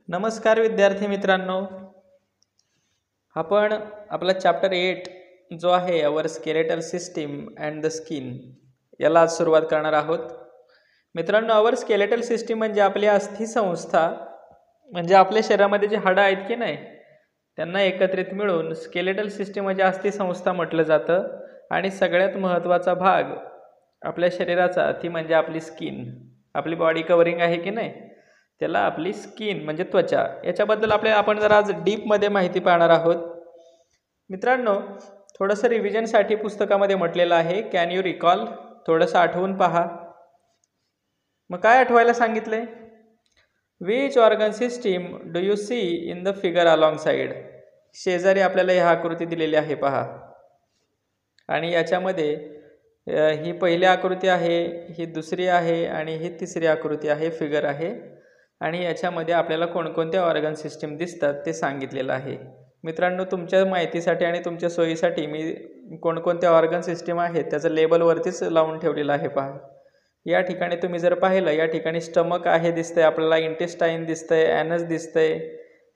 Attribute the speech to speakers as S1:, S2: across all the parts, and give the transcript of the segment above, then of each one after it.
S1: नमस्कार विद्यार्थी मित्रांनो, आपण आपला चॅप्टर 8 जो आहे our skeletal system and the skin याला आज सुरुवात करणार आहोत. मित्रांनो, अवर स्केलेटल सिस्टीम म्हणजे आपली अस्थिसंस्था, म्हणजे आपल्या शरीरामध्ये जे हाडं आहेत की नाही त्यांना एकत्रित मिळून स्केलेटल सिस्टीम म्हणजे अस्थिसंस्था म्हटलं जातं. आणि सगळ्यात महत्त्वाचा भाग आपल्या शरीराचा ती म्हणजे आपली स्किन, आपली बॉडी कव्हरिंग आहे की नाही त्याला आपली स्किन म्हणजे त्वचा. याच्याबद्दल आपण जरा आज डीपमध्ये माहिती पाहणार आहोत. मित्रांनो, थोडंसं रिव्हिजनसाठी पुस्तकामध्ये म्हटलेलं आहे, कॅन यू रिकॉल, थोडंसं आठवून पहा. मग काय आठवायला सांगितलंय? Which organ system do you see in the figure alongside. शेजारी आपल्याला ह्या आकृती दिलेली आहे पहा. आणि याच्यामध्ये ही पहिली आकृती आहे, ही दुसरी आहे आणि ही तिसरी आकृती आहे, फिगर आहे. आणि याच्यामध्ये आपल्याला कोणकोणत्या ऑर्गन सिस्टीम दिसतात ते सांगितलेलं आहे. मित्रांनो, तुमच्या माहितीसाठी आणि तुमच्या सोयीसाठी मी कोणकोणत्या ऑर्गन सिस्टीम आहेत त्याचं लेबलवरतीच लावून ठेवलेलं आहे पहा. या ठिकाणी तुम्ही जर पाहिलं, या ठिकाणी स्टमक आहे दिसतंय आपल्याला, इंटेस्टाईन दिसतंय, ॲनस दिसतंय,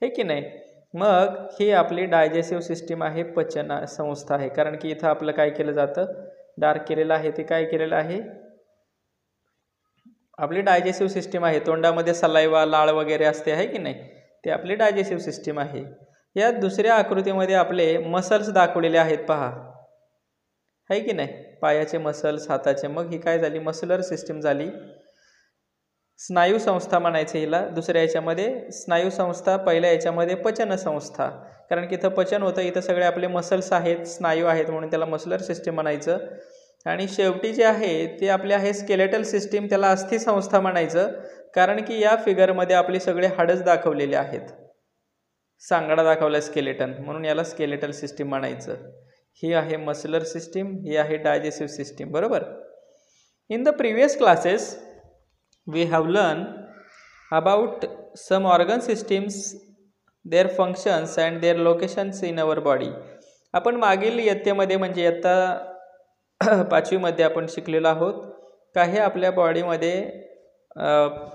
S1: हे की नाही. मग ही आपली डायजेस्टिव्ह सिस्टीम आहे, पचन संस्था आहे. कारण की इथं आपलं काय केलं जातं, डार्क केलेलं आहे ते काय केलेलं आहे, आपली डायजेस्टिव्ह सिस्टीम आहे. तोंडामध्ये सलाइवा, लाळ वगैरे असते आहे की नाही, ते आपली डायजेस्टिव्ह सिस्टीम आहे. या दुसऱ्या आकृतीमध्ये आपले मसल्स दाखवलेले आहेत पहा, आहे की नाही, पायाचे मसल्स, हाताचे. मग ही काय झाली, मस्कुलर सिस्टीम झाली. स्नायू संस्था म्हणायचं हिला. दुसऱ्या याच्यामध्ये स्नायू संस्था, पहिल्या याच्यामध्ये पचन संस्था. कारण की इथं पचन होतं, इथं सगळे आपले मसल्स आहेत, स्नायू आहेत, म्हणून त्याला मस्कुलर सिस्टीम म्हणायचं. आणि शेवटी जे आहे ते आपले आहे स्केलेटल सिस्टीम, त्याला अस्थिसंस्था म्हणायचं. कारण की या फिगरमध्ये आपले सगळे हाडच दाखवलेले आहेत, सांगाडा दाखवला स्केलेटन, म्हणून याला स्केलेटल सिस्टीम म्हणायचं. ही आहे मस्कुलर सिस्टीम, ही आहे डायजेस्टिव्ह सिस्टीम, बरोबर. In the previous classes we have learned about some organ systems, their functions and their locations in our body. आपण मागील इयत्तेमध्ये म्हणजे इयत्ता 5वी मध्ये आपण शिकलेलो आहोत. काही आपल्या बॉडीमध्ये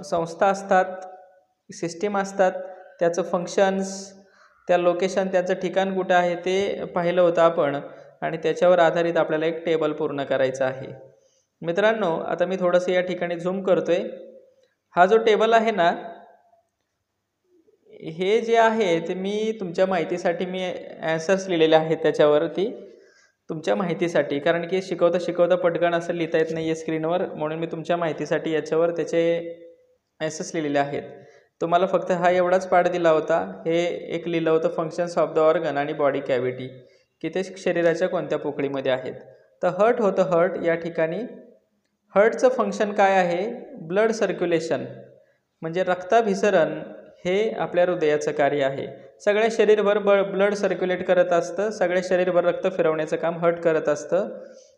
S1: संस्था असतात, सिस्टीम असतात, त्याचं फंक्शन्स, त्या लोकेशन, त्याचं ठिकाण कुठं आहे ते पाहिलं होतं आपण. आणि त्याच्यावर आधारित आपल्याला एक टेबल पूर्ण करायचं आहे. मित्रांनो, आता मी थोडंसं या ठिकाणी झूम करतोय. हा जो टेबल आहे ना, हे जे आहे ते मी तुमच्या माहितीसाठी मी ॲन्सर्स लिहिलेले आहेत त्याच्यावरती, तुमच्या माहितीसाठी. कारण की शिकवता पटकन असं लिहिता येत नाही आहे स्क्रीनवर, म्हणून मी तुमच्या माहितीसाठी याच्यावर त्याचे ॲन्सर्स लिहिलेले आहेत. तुम्हाला फक्त हा एवढाच पाठ दिला होता. हे एक लिहिलं होतं फंक्शन्स ऑफ द ऑर्गन आणि बॉडी कॅव्हिटी, की ते शरीराच्या कोणत्या पोकळीमध्ये आहेत. तर हर्ट होतं, हर्ट या ठिकाणी. हर्टचं फंक्शन काय आहे, ब्लड सर्क्युलेशन म्हणजे रक्ताभिसरण, हे आपल्या हृदयाचं कार्य आहे. सगळ्या शरीरभर ब्लड सर्क्युलेट करत असतं, सगळ्या शरीरभर रक्त फिरवण्याचं काम हर्ट करत असतं.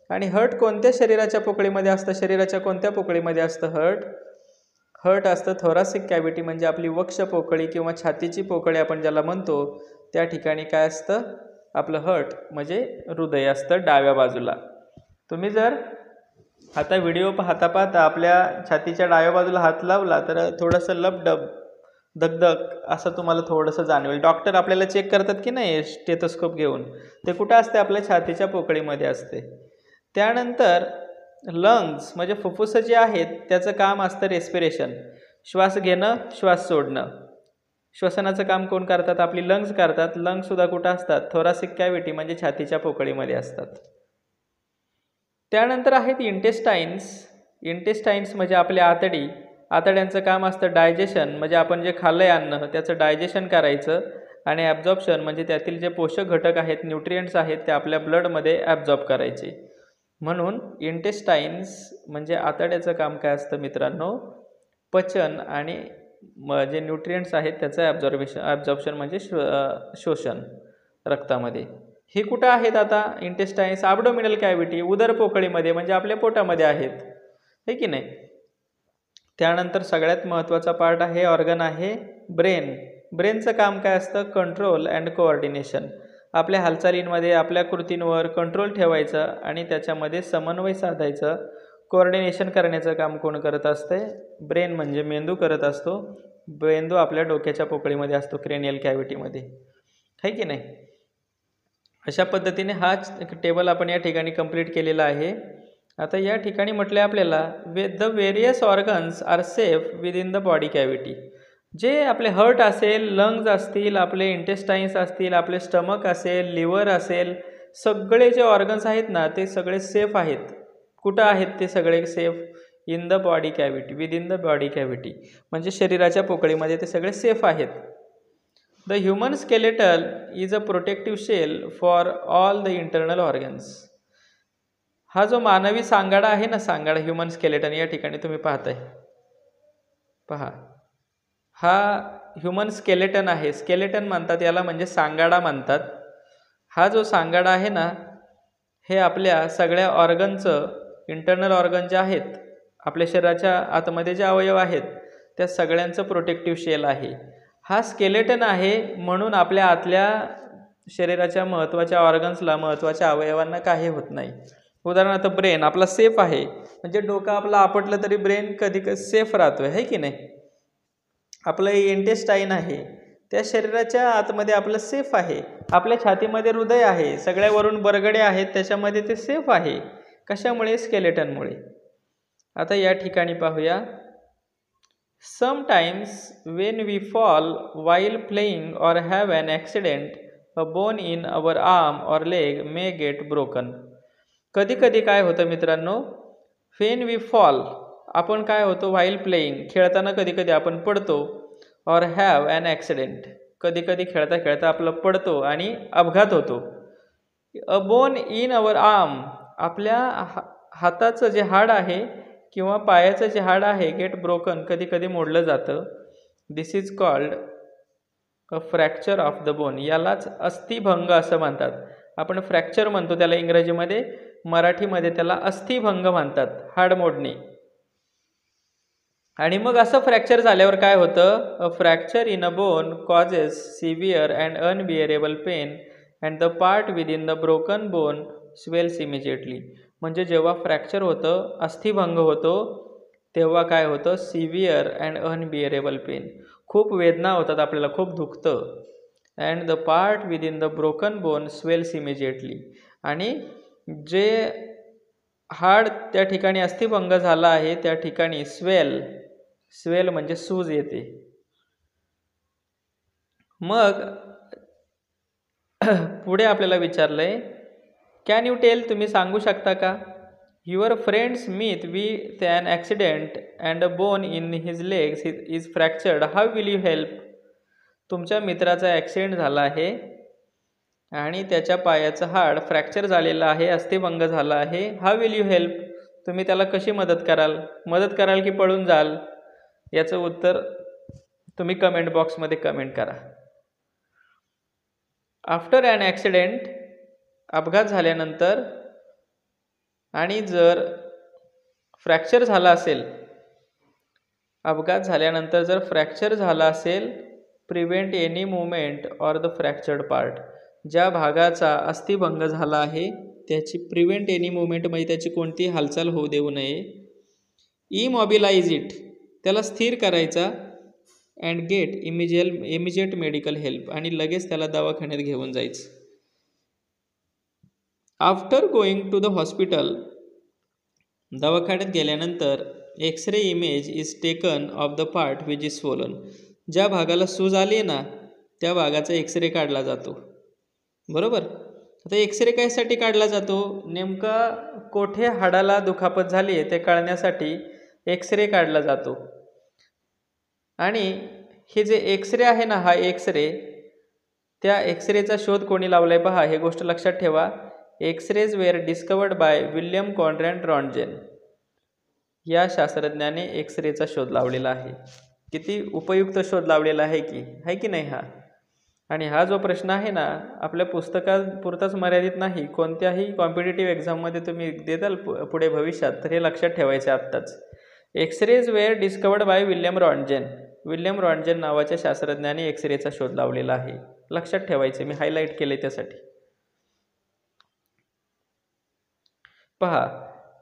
S1: आणि हर्ट कोणत्या शरीराच्या पोकळीमध्ये असतं, शरीराच्या कोणत्या पोकळीमध्ये असतं हर्ट असतं थोरासिक कॅव्हिटी, म्हणजे आपली वक्ष पोकळी किंवा छातीची पोकळी आपण ज्याला म्हणतो, त्या ठिकाणी काय असतं, आपलं हर्ट म्हणजे हृदय असतं डाव्या बाजूला. तुम्ही जर आता व्हिडिओ पाहता आपल्या छातीच्या डाव्या बाजूला हात लावला तर थोडंसं लबडब, धगधग असं तुम्हाला थोडंसं जाणवेल. डॉक्टर आपल्याला चेक करतात की नाही स्टेथोस्कोप घेऊन, ते कुठं असते, आपल्या छातीच्या पोकळीमध्ये असते. त्यानंतर लंग्स म्हणजे फुफ्फुसं जे आहेत त्याचं काम असतं रेस्पिरेशन, श्वास घेणं, श्वास सोडणं. श्वसनाचं काम कोण करतात, आपली लंग्स करतात. लंग्ससुद्धा कुठं असतात, थोरासिक कॅव्हिटी म्हणजे छातीच्या पोकळीमध्ये असतात. त्यानंतर आहेत इंटेस्टाईन्स म्हणजे आपल्या आतडी. आतड्यांचं काम असतं डायजेशन, म्हणजे आपण जे खाल्लं आहे अन्न त्याचं डायजेशन करायचं. आणि ॲब्झॉर्प्शन म्हणजे त्यातील जे पोषक घटक आहेत, न्यूट्रिएंट्स आहेत, ते आपल्या ब्लडमध्ये ॲब्झॉर्ब करायचे. म्हणून इंटेस्टाईन्स म्हणजे आतड्याचं काम काय असतं मित्रांनो, पचन आणि जे न्यूट्रिएंट्स आहेत त्याचं ॲब्झॉर्प्शन म्हणजे शोषण रक्तामध्ये. हे कुठं आहेत आता इंटेस्टाईन्स, ॲब्डोमिनल कॅव्हिटी, उदर पोकळीमध्ये म्हणजे आपल्या पोटामध्ये आहेत, हे की नाही. त्यानंतर सगळ्यात महत्त्वाचा पार्ट आहे, ऑर्गन आहे ब्रेन. ब्रेनचं काम काय असतं, कंट्रोल अँड कोऑर्डिनेशन. आपल्या हालचालींमध्ये, आपल्या कृतींवर कंट्रोल ठेवायचं आणि त्याच्यामध्ये समन्वय साधायचं, कोऑर्डिनेशन करण्याचं काम कोण करत असते, ब्रेन म्हणजे मेंदू करत असतो. मेंदू आपल्या डोक्याच्या पोकळीमध्ये असतो, क्रेनियल कॅव्हिटीमध्ये, आहे की नाही. अशा पद्धतीने हा टेबल आपण या ठिकाणी कंप्लीट केलेला आहे. आता या ठिकाणी म्हटलं आपल्याला the various organs are safe within the body cavity. जे आपले हर्ट असेल, लंग्स असतील, आपले इंटेस्टाईन्स असतील, आपले स्टमक असेल, लिव्हर असेल, सगळे जे ऑर्गन्स आहेत ना ते सगळे सेफ आहेत. कुठं आहेत ते सगळे safe? In the body cavity, within the body cavity, म्हणजे शरीराच्या पोकळीमध्ये ते सगळे सेफ आहेत. The human skeletal is a protective shell for all the internal organs. हा जो मानवी सांगाडा आहे ना, सांगाडा, ह्युमन स्केलेटन, या ठिकाणी तुम्ही पाहताय, पहा, हा ह्युमन स्केलेटन आहे. स्केलेटन म्हणतात याला, म्हणजे सांगाडा म्हणतात. हा जो सांगाडा आहे ना, हे आपल्या सगळ्या ऑर्गनचं, इंटरनल ऑर्गन जे आहेत, आपल्या शरीराच्या आतमध्ये जे अवयव आहेत त्या सगळ्यांचं प्रोटेक्टिव्ह शेल आहे. हा स्केलेटन आहे, म्हणून आपल्या आतल्या शरीराच्या महत्त्वाच्या ऑर्गन्सला, महत्त्वाच्या अवयवांना काही होत नाही. उदाहरणार्थ ब्रेन आपला सेफ आहे, म्हणजे डोकं आपलं आपटलं तरी ब्रेन कधी सेफ राहतोय, है की नाही. आपलं इंटेस्टाईन आहे, त्या शरीराच्या आतमध्ये आपलं सेफ आहे. आपल्या छातीमध्ये हृदय आहे, सगळ्यावरून बरगडे आहेत, त्याच्यामध्ये ते सेफ आहे. कशामुळे? स्केलेटनमुळे. आता या ठिकाणी पाहूया, sometimes when we fall while playing or have an accident, a bone in our arm or leg may get broken. कधी कधी काय होतं मित्रांनो, वेन वी फॉल, आपण काय होतो, व्हाईल प्लेइंग, खेळताना कधी कधी आपण पडतो, और हॅव ॲन ॲक्सिडेंट, कधी कधी खेळता खेळता आपलं पडतो आणि अपघात होतो. अ बोन इन अवर आर्म, आपल्या हाताचं जे हाड आहे किंवा पायाचं जे हाड आहे, गेट ब्रोकन, कधी कधी मोडलं जातं. This is called a fracture of the bone, यालाच अस्थिभंग असं म्हणतात. आपण फ्रॅक्चर म्हणतो त्याला इंग्रजीमध्ये, मराठीमध्ये त्याला अस्थिभंग म्हणतात, हाड मोडणे. आणि मग असं फ्रॅक्चर झाल्यावर काय होतं, a fracture in a bone causes severe and unbearable pain and the part within the broken bone swells immediately. म्हणजे जेव्हा फ्रॅक्चर होतं, अस्थिभंग होतो, तेव्हा काय होतं, सिव्हिअर अँड अनबिअरेबल पेन, खूप वेदना होतात, आपल्याला खूप दुखतं. And the part within the broken bone swells immediately, आणि जे हाड त्या ठिकाणी अस्थिभंग झाला आहे त्या ठिकाणी स्वेल म्हणजे सूज येते. मग पुढे आपल्याला विचारलंय, कॅन यू टेल, तुम्ही सांगू शकता का, your friends meet with an accident and a bone in his legs is fractured, how will you help. तुमच्या मित्राचा ॲक्सिडेंट झाला आहे आणि त्याच्या पायाचं हाड फ्रॅक्चर झालेलं आहे, अस्थिभंग झाला आहे, हाऊ विल यू हेल्प, तुम्ही त्याला कशी मदत कराल की पळून जाल? याचं उत्तर तुम्ही कमेंट बॉक्समध्ये कमेंट करा. आफ्टर ॲन ॲक्सिडेंट, अपघात झाल्यानंतर, आणि जर फ्रॅक्चर झाला असेल, अपघात झाल्यानंतर जर फ्रॅक्चर झाला असेल, prevent any movement or the fractured part, ज्या भागाचा अस्थिभंग झाला आहे त्याची प्रिव्हेंट एनी मुवमेंट, म्हणजे त्याची कोणतीही हालचाल होऊ देऊ नये. इमॉबिलाइज इट, त्याला स्थिर करायचा. And get immediate medical help, आणि लगेच त्याला दवाखान्यात घेऊन जायचं. After going to the hospital, दवाखान्यात गेल्यानंतर X ray image is taken of the part which is swollen, ज्या भागाला सूज आली ना त्या भागाचा एक्सरे काढला जातो, बरोबर. आता एक्सरे कायसाठी काढला जातो, नेमका कोठे हाडाला दुखापत झाली आहे ते कळण्यासाठी एक्सरे काढला जातो. आणि हे जे एक्सरे आहे ना, हा एक्सरे, त्या एक्सरेचा शोध कोणी लावलाय पहा, हे गोष्ट लक्षात ठेवा. X rays were discovered by William Conrad Roentgen, या शास्त्रज्ञाने एक्सरेचा शोध लावलेला आहे. किती उपयुक्त शोध लावलेला आहे की नाही हा. आणि हा जो प्रश्न आहे ना, आपल्या पुस्तकापुरताच मर्यादित नाही, कोणत्याही कॉम्पिटेटिव्ह एक्झाममध्ये तुम्ही देताल पुढे भविष्यात, तर हे लक्षात ठेवायचे आत्ताच. X rays were discovered by William Roentgen नावाच्या शास्त्रज्ञाने एक्सरेचा शोध लावलेला आहे, लक्षात ठेवायचे, मी हायलाईट केले त्यासाठी. पहा,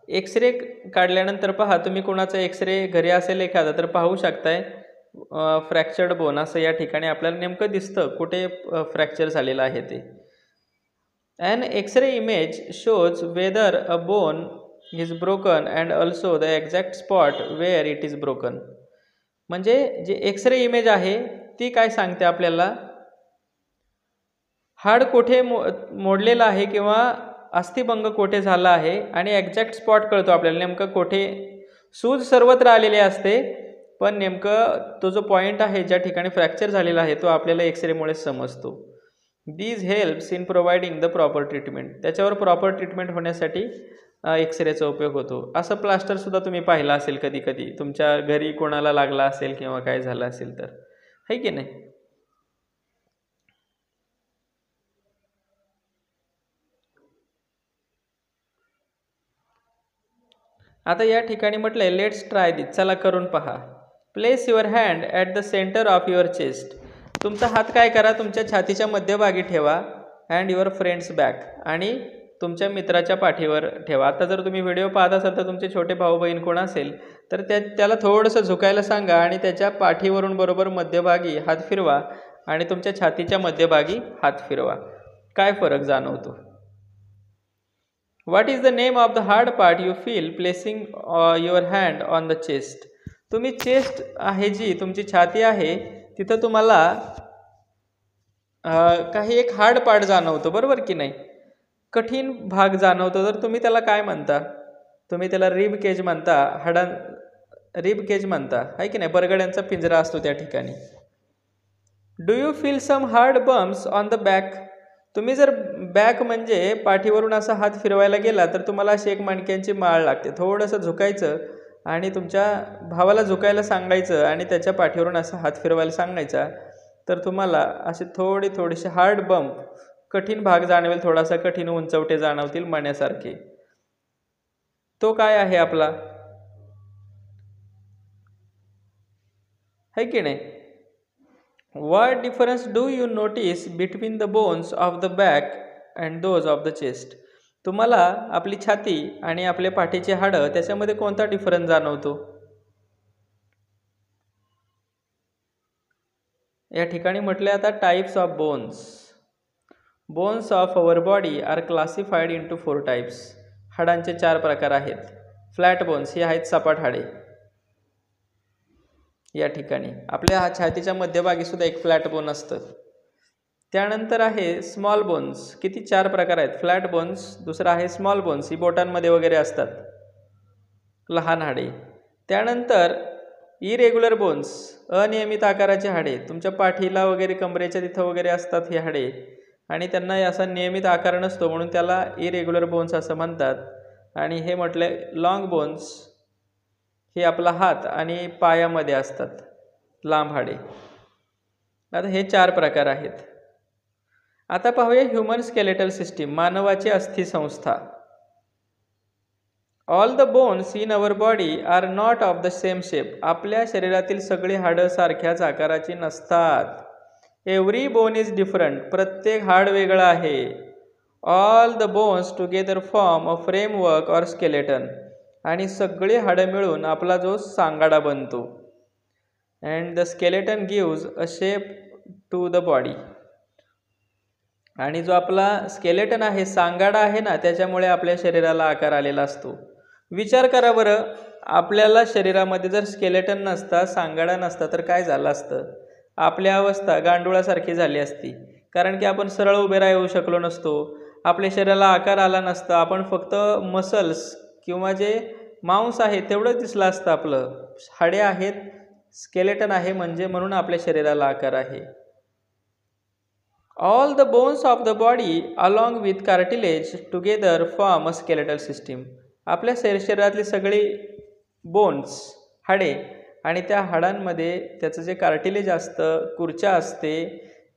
S1: एक्सरे काढल्यानंतर पहा, तुम्ही कोणाचा एक्सरे घरी असेल एखादा तर पाहू शकताय, फ्रॅक्चर्ड बोन असं या ठिकाणी आपल्याला नेमकं दिसतं कुठे फ्रॅक्चर झालेलं आहे ते. An X-ray image shows whether a bone is broken and also the exact spot where it is broken. म्हणजे जे एक्सरे इमेज आहे ती काय सांगते आपल्याला, हाड कोठे मोडलेलं आहे किंवा अस्थिभंग कोठे झाला आहे आणि एक्झॅक्ट स्पॉट कळतो आपल्याला, नेमकं कोठे. सूज सर्वत्र आलेली असते पण नेमकं तो जो पॉईंट आहे ज्या ठिकाणी फ्रॅक्चर झालेला आहे तो आपल्याला एक्सरेमुळेच समजतो. These helps in providing the proper treatment. त्याच्यावर प्रॉपर ट्रीटमेंट होण्यासाठी एक्सरेचा उपयोग होतो. असं प्लास्टरसुद्धा तुम्ही पाहिलं असेल कधी कधी तुमच्या घरी कोणाला लागला असेल किंवा काय झालं असेल तर, है की नाही. आता या ठिकाणी म्हटलंय लेट्स ट्राय दिस, चला करून पहा. Place your hand at the centre of your chest. तुमचा हात काय करा तुमच्या छातीच्या मध्यभागी ठेवा. अँड युअर फ्रेंड्स बॅक, आणि तुमच्या मित्राच्या पाठीवर ठेवा. आता जर तुम्ही व्हिडिओ पाहत असाल तर तुमचे छोटे भाऊ बहीण कोण असेल तर त्याला थोडंसं झुकायला सांगा आणि त्याच्या पाठीवरून बरोबर मध्यभागी हात फिरवा आणि तुमच्या छातीच्या मध्यभागी हात फिरवा. काय फरक जाणवतो. What is the name of the hard part you feel placing your hand on the chest. तुम्ही चेस्ट आहे जी तुमची छाती आहे तिथं तुम्हाला काही एक हार्ड पार्ट जाणवतो, बरोबर की नाही, कठीण भाग जाणवतो. तर तुम्ही त्याला काय म्हणता, तुम्ही त्याला रिब केज म्हणता, रिब केज म्हणता, आहे की नाही. बरगड्यांचा पिंजरा असतो त्या ठिकाणी. Do you feel some hard bumps on the back. तुम्ही जर बॅक म्हणजे पाठीवरून असा हात फिरवायला गेला तर तुम्हाला अशी एक मणक्यांची माळ लागते. थोडंसं झुकायचं आणि तुमच्या भावाला झुकायला सांगायचं आणि त्याच्या पाठीवरून असा हात फिरवायला सांगायचा तर तुम्हाला असे थोडेसे हार्ड बम्प, कठीण भाग जाणवेल, थोडासा कठीण उंचवटे जाणवतील मण्यासारखे. तो काय आहे आपला, है की नाही. What difference do you notice between the bones of the back and those of the chest. तुम्हाला आपली छाती आणि आपल्या पाठीचे हाडं त्याच्यामध्ये कोणता डिफरन्स जाणवतो. या ठिकाणी म्हटले आता types of bones. Bones of our body are classified into 4 types. हाडांचे 4 प्रकार आहेत. फ्लॅट बोन्स ही आहेत सपाट हाडे. या ठिकाणी आपल्या छातीच्या मध्यभागी सुद्धा एक फ्लॅट बोन असतं. त्यानंतर आहे स्मॉल बोन्स. किती 4 प्रकार आहेत. फ्लॅट बोन्स, दुसरा आहे स्मॉल बोन्स, ही बोटांमध्ये वगैरे असतात, लहान हाडे. त्यानंतर इरेग्युलर बोन्स, अनियमित आकाराचे हाडे, तुमच्या पाठीला वगैरे कमरेच्या तिथं वगैरे असतात हे हाडे आणि त्यांना असा नियमित आकार नसतो म्हणून त्याला इरेग्युलर बोन्स असं म्हणतात. आणि हे म्हटले लॉंग बोन्स, हे आपला हात आणि पायामध्ये असतात, लांब हाडे. आता हे 4 प्रकार आहेत. आता पाहूया ह्युमन स्केलेटल सिस्टीम, मानवाची अस्थिसंस्था. All the bones in our body are not of the same shape. आपल्या शरीरातील सगळी हाडं सारख्याच आकाराची नसतात. Every bone is different. प्रत्येक हाड वेगळं आहे. All the bones together form a framework or skeleton. आणि सगळे हाडं मिळून आपला जो सांगाडा बनतो. And the skeleton gives a shape to the body. आणि जो आपला स्केलेटन आहे, सांगाडा आहे ना, त्याच्यामुळे आपल्या शरीराला आकार आलेला असतो. विचार करा बरं, आपल्याला शरीरामध्ये जर स्केलेटन नसता, सांगाडा नसता तर काय झालं असतं. आपली अवस्था गांडुळासारखी झाली असती, कारण की आपण सरळ उभे राहू शकलो नसतो, आपल्या शरीराला आकार आला नसता, आपण फक्त मसल्स किंवा जे मांस आहे तेवढंच दिसलं असतं. आपलं हाडे आहेत, स्केलेटन आहे, म्हणजे म्हणून आपल्या शरीराला आकार आहे. All the bones of the body along with cartilage together form a skeletal system. आपल्या शरीरातली सगळी बोन्स, हाडे, आणि त्या हाडांमध्ये त्याचं जे कार्टिलेज असतं, कुर्च्या असते,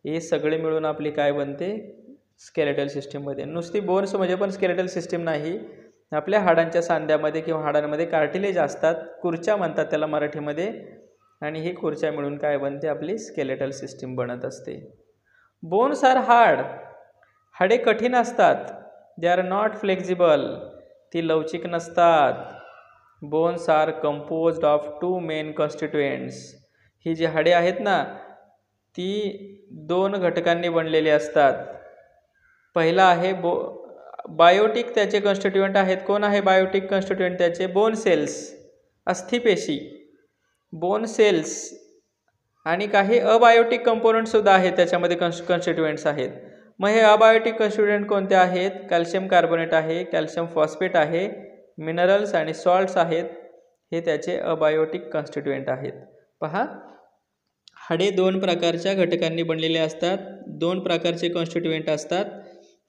S1: हे सगळे मिळून आपली काय बनते, स्केलेटल सिस्टीममध्ये. नुसती बोन्स म्हणजे पण स्केलेटल सिस्टीम नाही. आपल्या हाडांच्या सांध्यामध्ये किंवा हाडांमध्ये कार्टिलेज असतात, कुर्च्या म्हणतात त्याला मराठीमध्ये, आणि ही कुर्च्या मिळून काय बनते, आपली स्केलेटल सिस्टीम बनत असते. Bones are hard. हाडे कठीण असतात. They are not flexible. ती लवचिक नसतात. Bones are composed of 2 main constituents. ही जी हाडे आहेत ना ती 2 घटकांनी बनलेली असतात. पहिला आहे बायोटिक, त्याचे कॉन्स्टिट्यूएंट आहेत. कोण आहे बायोटिक कॉन्स्टिट्यूएंट त्याचे? बोन सेल्स, अस्थिपेशी, बोन सेल्स, आणि काही अबायोटिक कंपोनंटसुद्धा आहेत त्याच्यामध्ये, कॉन्स्टिट्यूएंट्स आहेत. मग हे अबायोटिक कॉन्स्टिट्यूएंट कोणते आहेत? कॅल्शियम कार्बोनेट आहे, कॅल्शियम फॉस्फेट आहे, मिनरल्स आणि सॉल्ट्स आहेत. हे त्याचे अबायोटिक कॉन्स्टिट्यूएंट आहेत. पहा, हाडे 2 प्रकारच्या घटकांनी बनलेले असतात, 2 प्रकारचे कॉन्स्टिट्यूएंट असतात.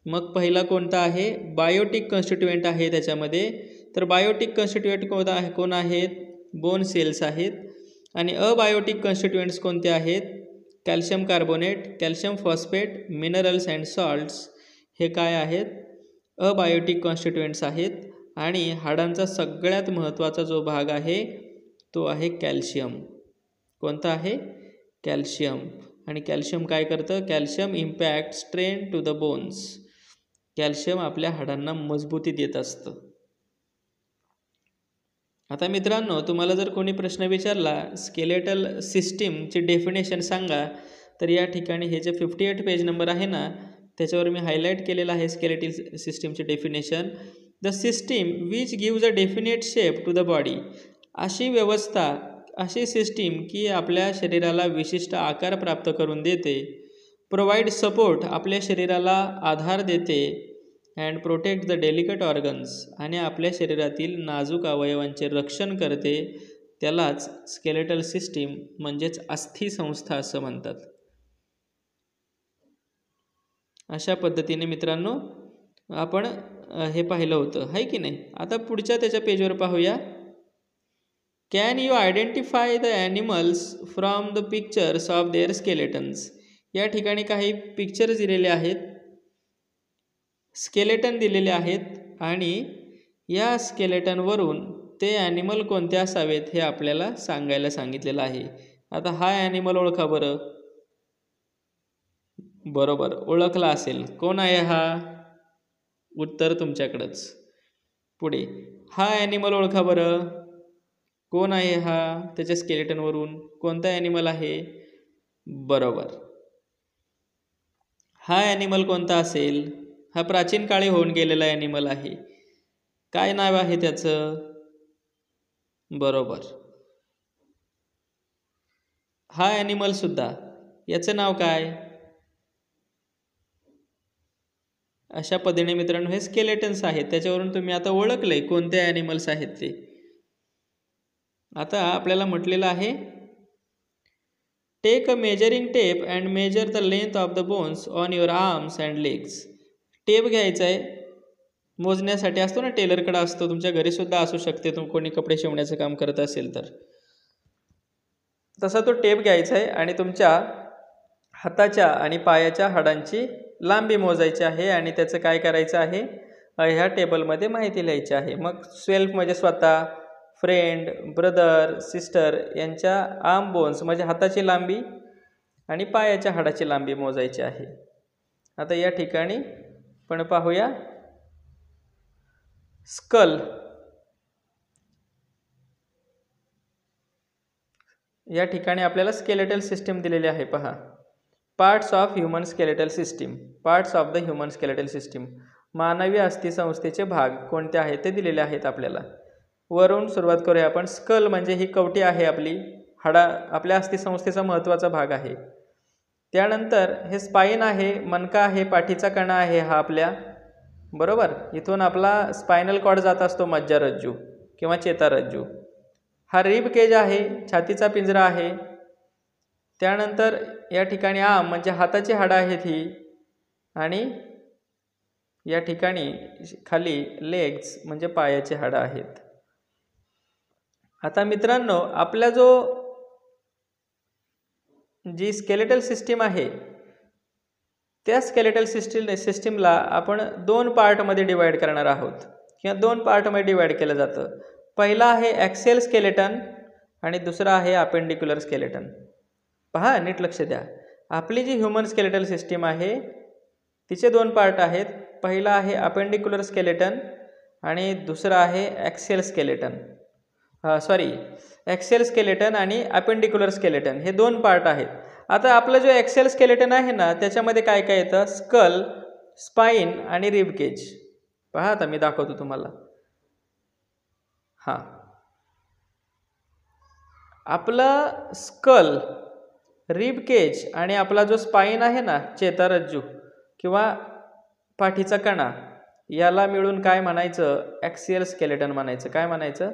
S1: मग पहिला कोणता आहे? बायोटिक कॉन्स्टिट्यूएंट आहे त्याच्यामध्ये. तर बायोटिक कॉन्स्टिट्यूएंट कोण आहेत? बोन सेल्स आहेत. आणि अबायोटिक कॉन्स्टिट्यूएंट्स कोणते आहेत? Calcium carbonate, calcium phosphate, minerals and salts. हे काय आहेत? अबायोटिक कॉन्स्टिट्यूएंट्स आहेत. आणि हाडांचा सगळ्यात महत्त्वाचा जो भाग आहे तो आहे कॅल्शियम. कोणता आहे? कॅल्शियम. आणि कॅल्शियम काय करतं? Calcium impact strain to the bones. Calcium आपल्या हाडांना मजबूती देत असतं. आता मित्रांनो, तुम्हाला जर कोणी प्रश्न विचारला स्केलेटल सिस्टीमची डेफिनेशन सांगा, तर या ठिकाणी हे जे 58 पेज नंबर आहे ना त्याच्यावर मी हायलाईट केलेलं आहे स्केलेटल सिस्टीमची definition. The system which gives a definite shape to the body. अशी व्यवस्था, अशी सिस्टीम की आपल्या शरीराला विशिष्ट आकार प्राप्त करून देते. प्रोव्हाइड सपोर्ट, आपल्या शरीराला आधार देते. And protect the delicate organs, आणि आपल्या शरीरातील नाजूक अवयवांचे रक्षण करते. त्यालाच स्केलेटल सिस्टीम म्हणजेच अस्थिसंस्था असं म्हणतात. अशा पद्धतीने मित्रांनो आपण हे पाहिलं होतं, आहे की नाही. आता पुढच्या त्याच्या पेजवर पाहूया. Can you identify the animals from the pictures of their skeletons. या ठिकाणी काही पिक्चर्स दिलेले आहेत, स्केलेटन दिलेले आहेत, आणि या स्केलेटनवरून ते ॲनिमल कोणते असावेत हे आपल्याला सांगायला सांगितलेलं आहे. आता हा ॲनिमल ओळखा बरं. बरोबर, ओळखला असेल. कोण आहे हा? उत्तर तुमच्याकडंच. पुढे हा ॲनिमल ओळखा बरं. कोण आहे हा? त्याच्या स्केलेटनवरून कोणता ॲनिमल आहे? बरोबर, हा ॲनिमल कोणता असेल? हा प्राचीन काळी होऊन गेलेला ॲनिमल आहे. काय नाव आहे त्याचं? बरोबर, हा ॲनिमलसुद्धा, याचं नाव काय? अशा पद्धतीने मित्रांनो हे स्केलेटन्स आहेत. त्याच्यावरून तुम्ही आता ओळखले कोणते ॲनिमल्स आहेत ते. आता आपल्याला म्हटलेलं आहे, take a measuring tape and measure the length of the bones on your arms and legs. Tape घ्यायचा आहे मोजण्यासाठी, असतो ना, टेलरकडे असतो, तुमच्या घरीसुद्धा असू शकते, कोणी कपडे शिवण्याचं काम करत असेल तर. तसा तो टेप घ्यायचा आहे आणि तुमच्या हाताच्या आणि पायाच्या हाडांची लांबी मोजायची आहे. आणि त्याचं काय करायचं आहे? ह्या टेबलमध्ये माहिती लिहायची आहे. मग सेल्फ म्हणजे स्वतः, फ्रेंड, ब्रदर, सिस्टर यांच्या आर्म बोन्स म्हणजे हाताची लांबी आणि पायाच्या हाडाची लांबी मोजायची आहे. आता या ठिकाणी पण पाहूया स्कल. या ठिकाणी आपल्याला स्केलेटल सिस्टीम दिलेली आहे. पहा, parts of human skeletal system, parts of the human skeletal system. मानवी अस्थिसंस्थेचे भाग कोणते आहेत ते दिलेले आहेत आपल्याला. वरून सुरुवात करूया आपण. स्कल म्हणजे ही कवटी आहे आपली, आपल्या अस्थिसंस्थेचा महत्त्वाचा भाग आहे. त्यानंतर हे स्पाईन आहे, मणका आहे, पाठीचा कणा आहे हा आपल्या, बरोबर. इथून आपला स्पायनल कॉर्ड जात असतो, मज्जारज्जू किंवा चेतारज्जू. हा रिब केज आहे, छातीचा पिंजरा आहे. त्यानंतर या ठिकाणी आर्म म्हणजे हाताची हाडं आहेत ही, आणि या ठिकाणी खाली लेग्स म्हणजे पायाची हाडं आहेत. आता मित्रांनो, आपला जी स्केलेटल सिस्टीम आहे त्या स्केलेटल सिस्टीमला आपण 2 पार्टमध्ये डिवाइड करणार आहोत, किंवा 2 पार्टमध्ये डिवाइड केलं जातं. पहिला आहे ॲक्सियल स्केलेटन आणि दुसरा आहे अपेंडिक्युलर स्केलेटन. पहा, नीट लक्ष द्या. आपली जी ह्युमन स्केलेटल सिस्टीम आहे तिचे 2 पार्ट आहेत. पहिला आहे अपेंडिक्युलर स्केलेटन आणि दुसरा आहे axial skeleton. Sorry axial skeleton आणि अपेंडिक्युलर स्केलेटन हे दोन पार्ट आहेत. आता आपलं जो ॲक्सियल स्केलेटन आहे ना त्याच्यामध्ये काय काय येतं, स्कल, स्पाईन आणि रिब केज. पहा आता मी दाखवतो तुम्हाला. हां, आपलं स्कल, रिब केज आणि आपला जो स्पाईन आहे ना चेतारज्जू किंवा पाठीचा कणा, याला मिळून काय म्हणायचं, ॲक्सियल स्केलेटन म्हणायचं. काय म्हणायचं,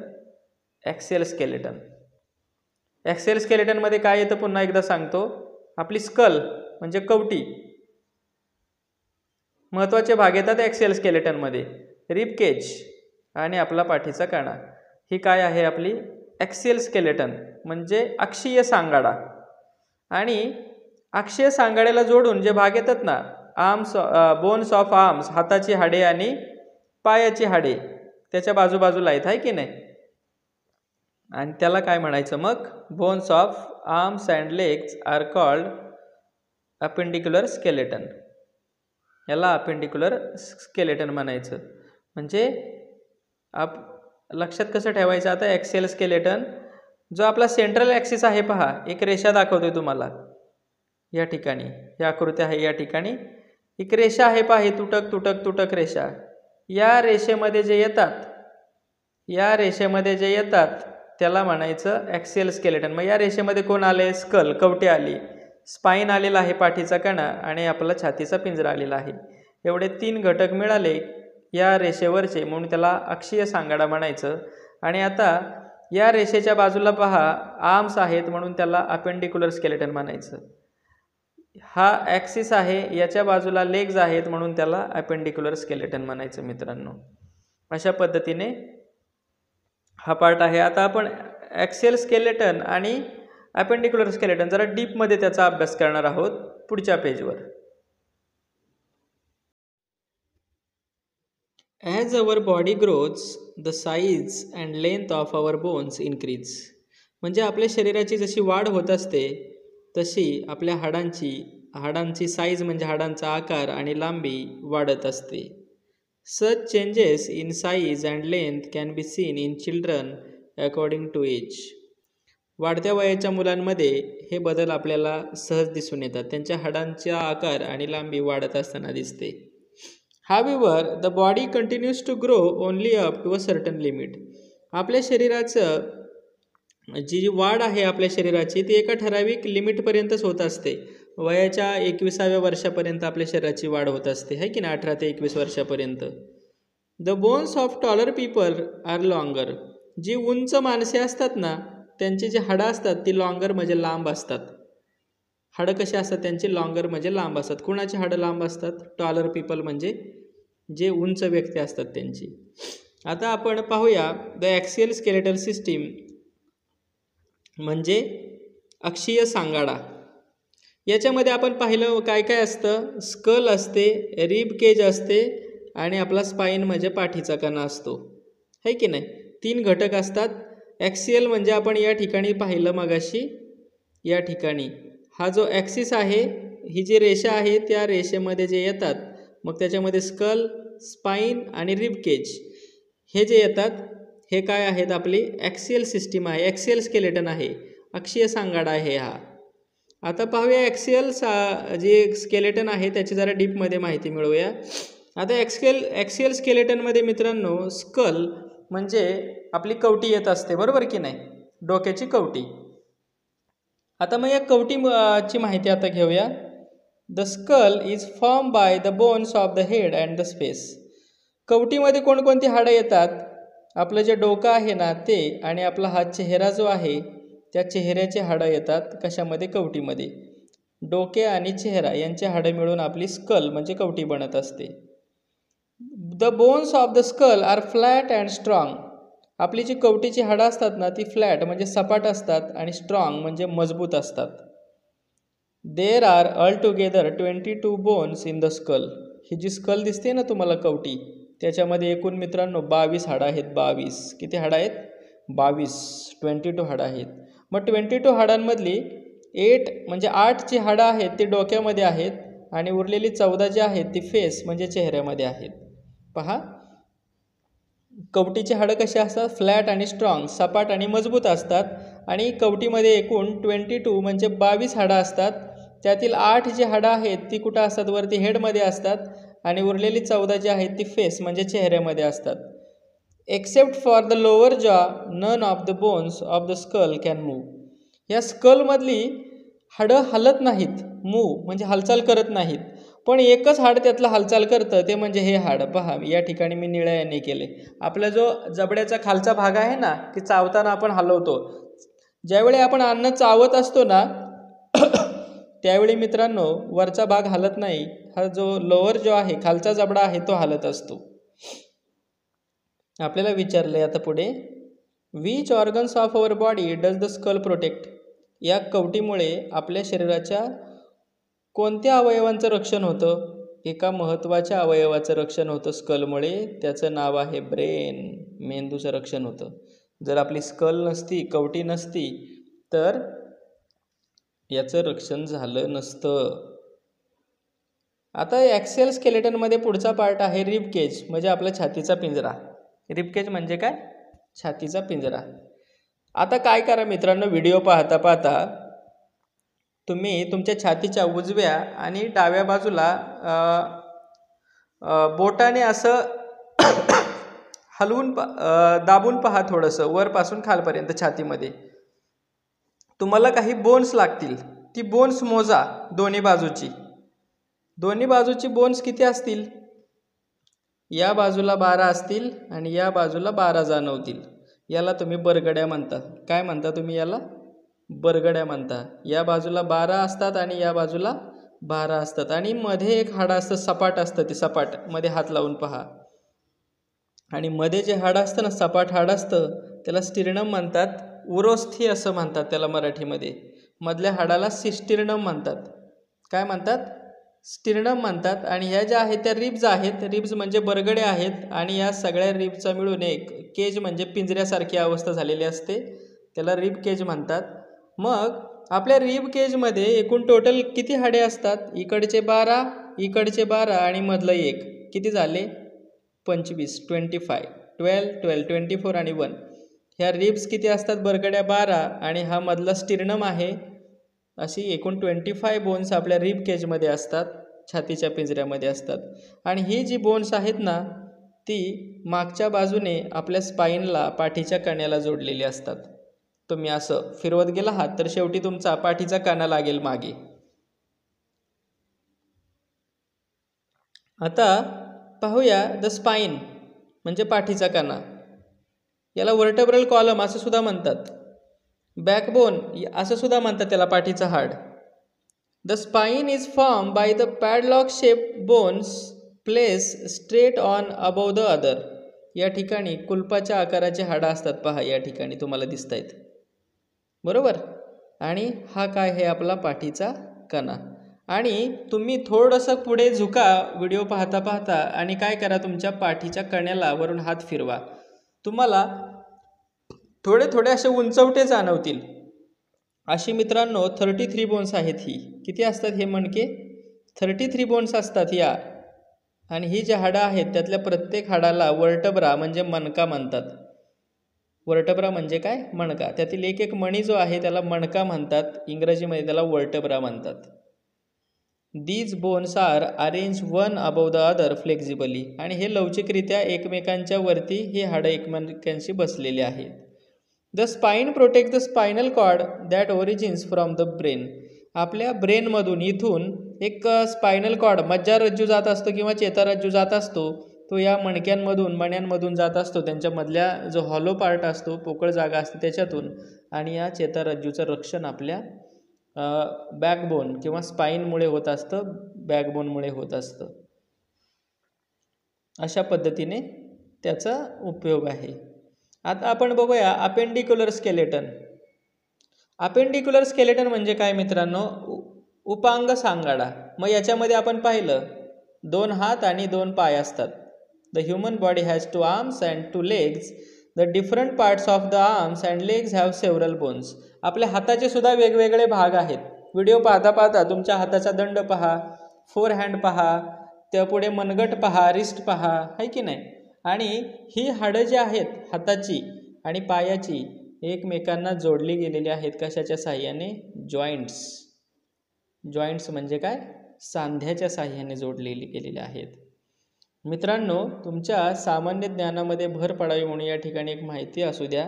S1: ॲक्सियल स्केलेटन. ॲक्सियल स्केलेटनमध्ये काय येतं पुन्हा एकदा सांगतो. आपली स्कल म्हणजे कवटी, महत्त्वाचे भाग येतात ॲक्सियल स्केलेटनमध्ये. रिब केज आणि आपला पाठीचा कणा ही काय आहे, आपली ॲक्सियल स्केलेटन म्हणजे अक्षीय सांगाडा. आणि अक्षीय सांगाड्याला जोडून जे भाग येतात ना, आर्म्स, बोन्स ऑफ आर्म्स, हाताची हाडे आणि पायाची हाडे त्याच्या बाजूबाजूला आहेत, आहे की नाही. आणि त्याला काय म्हणायचं मग, bones of arms and legs are called appendicular skeleton. याला अपेंडिक्युलर स्केलेटन म्हणायचं. म्हणजे लक्षात कसं ठेवायचं आता, ॲक्सियल स्केलेटन जो आपला सेंट्रल ॲक्सिस आहे, पहा एक रेषा दाखवतोय तुम्हाला या ठिकाणी, ही आकृती आहे या ठिकाणी एक रेषा आहे, पहा ही तुटक तुटक तुटक रेषा. या रेषेमध्ये जे येतात त्याला म्हणायचं ॲक्सियल स्केलेटन. मग या रेषेमध्ये कोण आले, स्कल, कवटी आली, स्पाईन आलेला आहे, पाठीचा कणा आणि आपला छातीचा पिंजरा आलेला आहे. एवढे 3 घटक मिळाले या रेषेवरचे म्हणून त्याला अक्षीय सांगाडा म्हणायचं. आणि आता या रेषेच्या बाजूला पहा आर्म्स आहेत म्हणून त्याला अपेंडिक्युलर स्केलेटन म्हणायचं. हा ॲक्सिस आहे, याच्या बाजूला लेग्स आहेत म्हणून त्याला अपेंडिक्युलर स्केलेटन म्हणायचं. मित्रांनो, अशा पद्धतीने हा पार्ट आहे. आता आपण ॲक्सियल स्केलेटन आणि अपेंडिक्युलर स्केलेटन जरा डीपमध्ये त्याचा अभ्यास करणार आहोत पुढच्या पेजवर. As our body growths the size and length of our bones increase. म्हणजे आपल्या शरीराची जशी वाढ होत असते तशी आपल्या हाडांची साईज म्हणजे हाडांचा आकार आणि लांबी वाढत असते. Such changes in size and length can be seen in children according to age. वाढत्या वयाच्या मुलांमध्ये हे बदल आपल्याला सहज दिसून येतात. त्यांच्या हाडांचा आकार आणि लांबी वाढत असताना दिसते. However, the body continues to grow only up to a certain limit. आपल्या शरीराचं जी वाढ आहे आपल्या शरीराची ती एका ठराविक लिमिटपर्यंतच होत असते. वयाच्या 21व्या वर्षापर्यंत आपल्या शरीराची वाढ होत असते, है की नाही, 18 ते 21 वर्षापर्यंत. The bones of taller people are longer. जी उंच माणसे असतात ना त्यांची जी हाडं असतात ती लॉंगर म्हणजे लांब असतात. हाडं कशी असतात त्यांची, लॉंगर म्हणजे लांब असतात. कुणाची हाडं लांब असतात, टॉलर पीपल म्हणजे जे उंच व्यक्ती असतात त्यांची. आता आपण पाहूया द ॲक्सियल स्केलेटल सिस्टीम म्हणजे अक्षीय सांगाडा. याच्यामध्ये आपण पाहिलं काय काय असतं, स्कल असते, रिब केज असते आणि आपला स्पाईन म्हणजे पाठीचा कणा असतो, है की नाही. 3 घटक असतात. ॲक्सियल म्हणजे आपण या ठिकाणी पाहिलं मगाशी, या ठिकाणी हा जो ॲक्सिस आहे, ही जी रेषा आहे त्या रेषेमध्ये जे येतात मग त्याच्यामध्ये स्कल, स्पाईन आणि रिब केज हे जे येतात हे काय आहेत, आपली ॲक्सियल सिस्टीम आहे, ॲक्सियल स्केलेटन आहे, अक्षीय सांगाडा आहे हा. आता पाहूया ॲक्सियल जे स्केलेटन आहे त्याची जरा डीपमध्ये माहिती मिळवूया. आता ॲक्सियल स्केलेटनमध्ये मित्रांनो स्कल म्हणजे आपली कवटी येत असते, बरोबर की नाही, डोक्याची कवटी. आता मग या कवटीची माहिती आता घेऊया. The skull is form by the bones of the head and the space. कवटीमध्ये कोणकोणती हाडं येतात, आपलं जे डोकं आहे ना ते आणि आपला हा चेहरा जो आहे त्या चेहऱ्याचे हाडं येतात. कशामध्ये, कवटीमध्ये. डोके आणि चेहरा यांचे हाडं मिळून आपली स्कल म्हणजे कवटी बनत असते. The bones of the skull are flat and strong. आपली जी कवटीची हाडं असतात ना ती फ्लॅट म्हणजे सपाट असतात आणि स्ट्रॉंग म्हणजे मजबूत असतात. There are all together 22 bones in the skull. ही जी स्कल दिसते ना तुम्हाला कवटी, त्याच्यामध्ये एकूण मित्रांनो 22 हाडं आहेत. 22 किती हाडं आहेत, 22 हाडं आहेत. मग 22 हाडांमधली 8 म्हणजे 8 जी हाडं आहेत ती डोक्यामध्ये आहेत आणि उरलेली 14 जी आहेत ती फेस म्हणजे चेहऱ्यामध्ये आहेत. पहा, कवटीची हाडं कशी असतात? फ्लॅट आणि स्ट्रॉंग, सपाट आणि मजबूत असतात. आणि कवटीमध्ये एकूण 22 म्हणजे 22 हाडं असतात. त्यातील 8 जी हाडं आहेत ती कुठं असतात? वरती हेडमध्ये असतात. आणि उरलेली 14 जी आहेत ती फेस म्हणजे चेहऱ्यामध्ये असतात. Except for the lower jaw none of the bones of the skull can move. या स्कलमधली हाडं हलत नाहीत, मूव्ह म्हणजे हालचाल करत नाहीत. पण एकच हाड त्यातलं हालचाल करतं, ते म्हणजे हे हाड. पहा, या ठिकाणी मी निळ्या याने केले. आपला जो जबड्याचा खालचा भाग आहे ना, की चावताना आपण हलवतो. ज्यावेळी आपण अन्न चावत असतो ना त्यावेळी मित्रांनो वरचा भाग हलत नाही. हा जो लोअर जो आहे, खालचा जबडा आहे, तो हलत असतो. आपल्याला विचारलंय आता पुढे, which organs of our body does the skull protect. या कवटीमुळे आपल्या शरीराच्या कोणत्या अवयवांचं रक्षण होतं? एका महत्त्वाच्या अवयवाचं रक्षण होतं स्कलमुळे. त्याचं नाव आहे ब्रेन. मेंदूचं रक्षण होतं. जर आपली स्कल नसती, कवटी नसती, तर याचं रक्षण झालं नसतं. आता ॲक्सियल स्केलेटनमध्ये पुढचा पार्ट आहे रिब केज, म्हणजे आपला छातीचा पिंजरा. रिब केज म्हणजे काय? छातीचा पिंजरा. आता काय करा मित्रांनो, व्हिडिओ पाहता पाहता तुम्ही तुमच्या छातीच्या उजव्या आणि डाव्या बाजूला बोटाने असं हलवून दाबून पहा थोडंसं वरपासून खालपर्यंत छातीमध्ये. तुम्हाला काही बोन्स लागतील. ती बोन्स मोजा दोन्ही बाजूची. दोन्ही बाजूची बोन्स किती असतील? या बाजूला 12 असतील आणि या बाजूला 12 जाणवतील. याला तुम्ही बरगड्या म्हणता. काय म्हणता तुम्ही याला? बरगड्या म्हणता. या बाजूला 12 असतात आणि या बाजूला 12 असतात. आणि मध्ये एक हाड असतं, सपाट असतं. ते सपाट मध्ये हात लावून पहा. आणि मध्ये जे हाड असतं ना, सपाट हाड असतं, त्याला स्टिर्नम म्हणतात. उरोस्थी असं म्हणतात त्याला मराठीमध्ये. मधल्या हाडाला सिस्टिर्नम म्हणतात. काय म्हणतात? स्टिर्नम म्हणतात. आणि ह्या ज्या आहेत त्या रिब्ज आहेत. रिब्ज म्हणजे बरगडे आहेत. आणि या सगळ्या रिब्जचा मिळून एक केज म्हणजे पिंजऱ्यासारखी अवस्था झालेली असते. त्याला रिब केज म्हणतात. मग आपल्या रिब केजमध्ये एकूण टोटल किती हाडे असतात? इकडचे 12, इकडचे 12 आणि मधलं एक. किती झाले? 25. 25, 12, 12, 24 आणि 1. ह्या रिब्स किती असतात? बरगड्या 12 आणि हा मधला स्टिर्नम आहे. अशी एकूण 25 बोन्स आपल्या रिब केजमध्ये असतात, छातीच्या पिंजऱ्यामध्ये असतात. आणि ही जी बोन्स आहेत ना, ती मागच्या बाजूने आपल्या स्पाईनला, पाठीच्या कण्याला जोडलेली असतात. तुम्ही असं फिरवत गेला आहात तर शेवटी तुमचा पाठीचा काना लागेल मागे. आता पाहूया द स्पाईन म्हणजे पाठीचा काना. याला वर्टेब्रल कॉलम असं सुद्धा म्हणतात. बॅकबोन असं सुद्धा म्हणतात त्याला, पाठीचं हाड. The spine is form by the padlock shape bones place straight on above the other. या ठिकाणी कुलपाच्या आकाराचे हाडं असतात. पहा, या ठिकाणी तुम्हाला दिसत आहेत, बरोबर. आणि हा काय आहे? आपला पाठीचा कणा. आणि तुम्ही थोडंसं पुढे झुका व्हिडिओ पाहता पाहता आणि काय करा, तुमच्या पाठीच्या कण्याला वरून हात फिरवा. तुम्हाला थोडे थोडे असे उंचवटे जाणवतील. अशी मित्रांनो 33 बोन्स आहेत. ही किती असतात? हे मणके 33 बोन्स असतात या. आणि ही जी हाडं आहेत त्यातल्या प्रत्येक हाडाला वर्टब्रा म्हणजे मणका म्हणतात. वर्टब्रा म्हणजे काय? मणका. त्यातील एक एक मणी जो आहे त्याला मणका म्हणतात. इंग्रजीमध्ये त्याला वर्टब्रा म्हणतात. These bones are arrange one above the other flexibly. आणि हे लवचिकरित्या एकमेकांच्या वरती हे हाडं एकमेकांशी बसलेले आहेत. The spine protect the spinal cord that origins from the brain. आपल्या ब्रेनमधून, इथून एक स्पायनल कॉर्ड, मज्जारज्जू जात असतो किंवा चेतारज्जू जात असतो. तो या मण्यांमधून जात असतो. त्यांच्यामधल्या जो हॉलो पार्ट असतो, पोकळ जागा असते त्याच्यातून. आणि या चेतारज्जूचं रक्षण आपल्या बॅकबोन किंवा स्पाईनमुळे होत असतं, बॅकबोनमुळे होत असतं. अशा पद्धतीने त्याचा उपयोग आहे. आता आपण बघूया अपेंडिक्युलर स्केलेटन. अपेंडिक्युलर स्केलेटन म्हणजे काय मित्रांनो? उपांग सांगाडा. मग याच्यामध्ये आपण पाहिलं 2 हात आणि 2 पाय असतात. The human body has 2 arms and 2 legs. The different parts of the arms and legs have several bones. आपल्या हाताचे सुद्धा वेगवेगळे भाग आहेत. व्हिडिओ पाहता पाहता तुमच्या हाताचा दंड पहा, फोर हँड पहा, त्यापुढे मनगट पहा, रिस्ट पहा, है की नाही. आणि ही हाडं जी आहेत हाताची आणि पायाची एकमेकांना जोडली गेलेली आहेत कशाच्या साहाय्याने? जॉईंट्स. जॉईंट्स म्हणजे काय? सांध्याच्या साहाय्याने जोडलेली गेलेली आहेत. मित्रांनो, तुमच्या सामान्य ज्ञानामध्ये भर पडावी म्हणून या ठिकाणी एक माहिती असू द्या.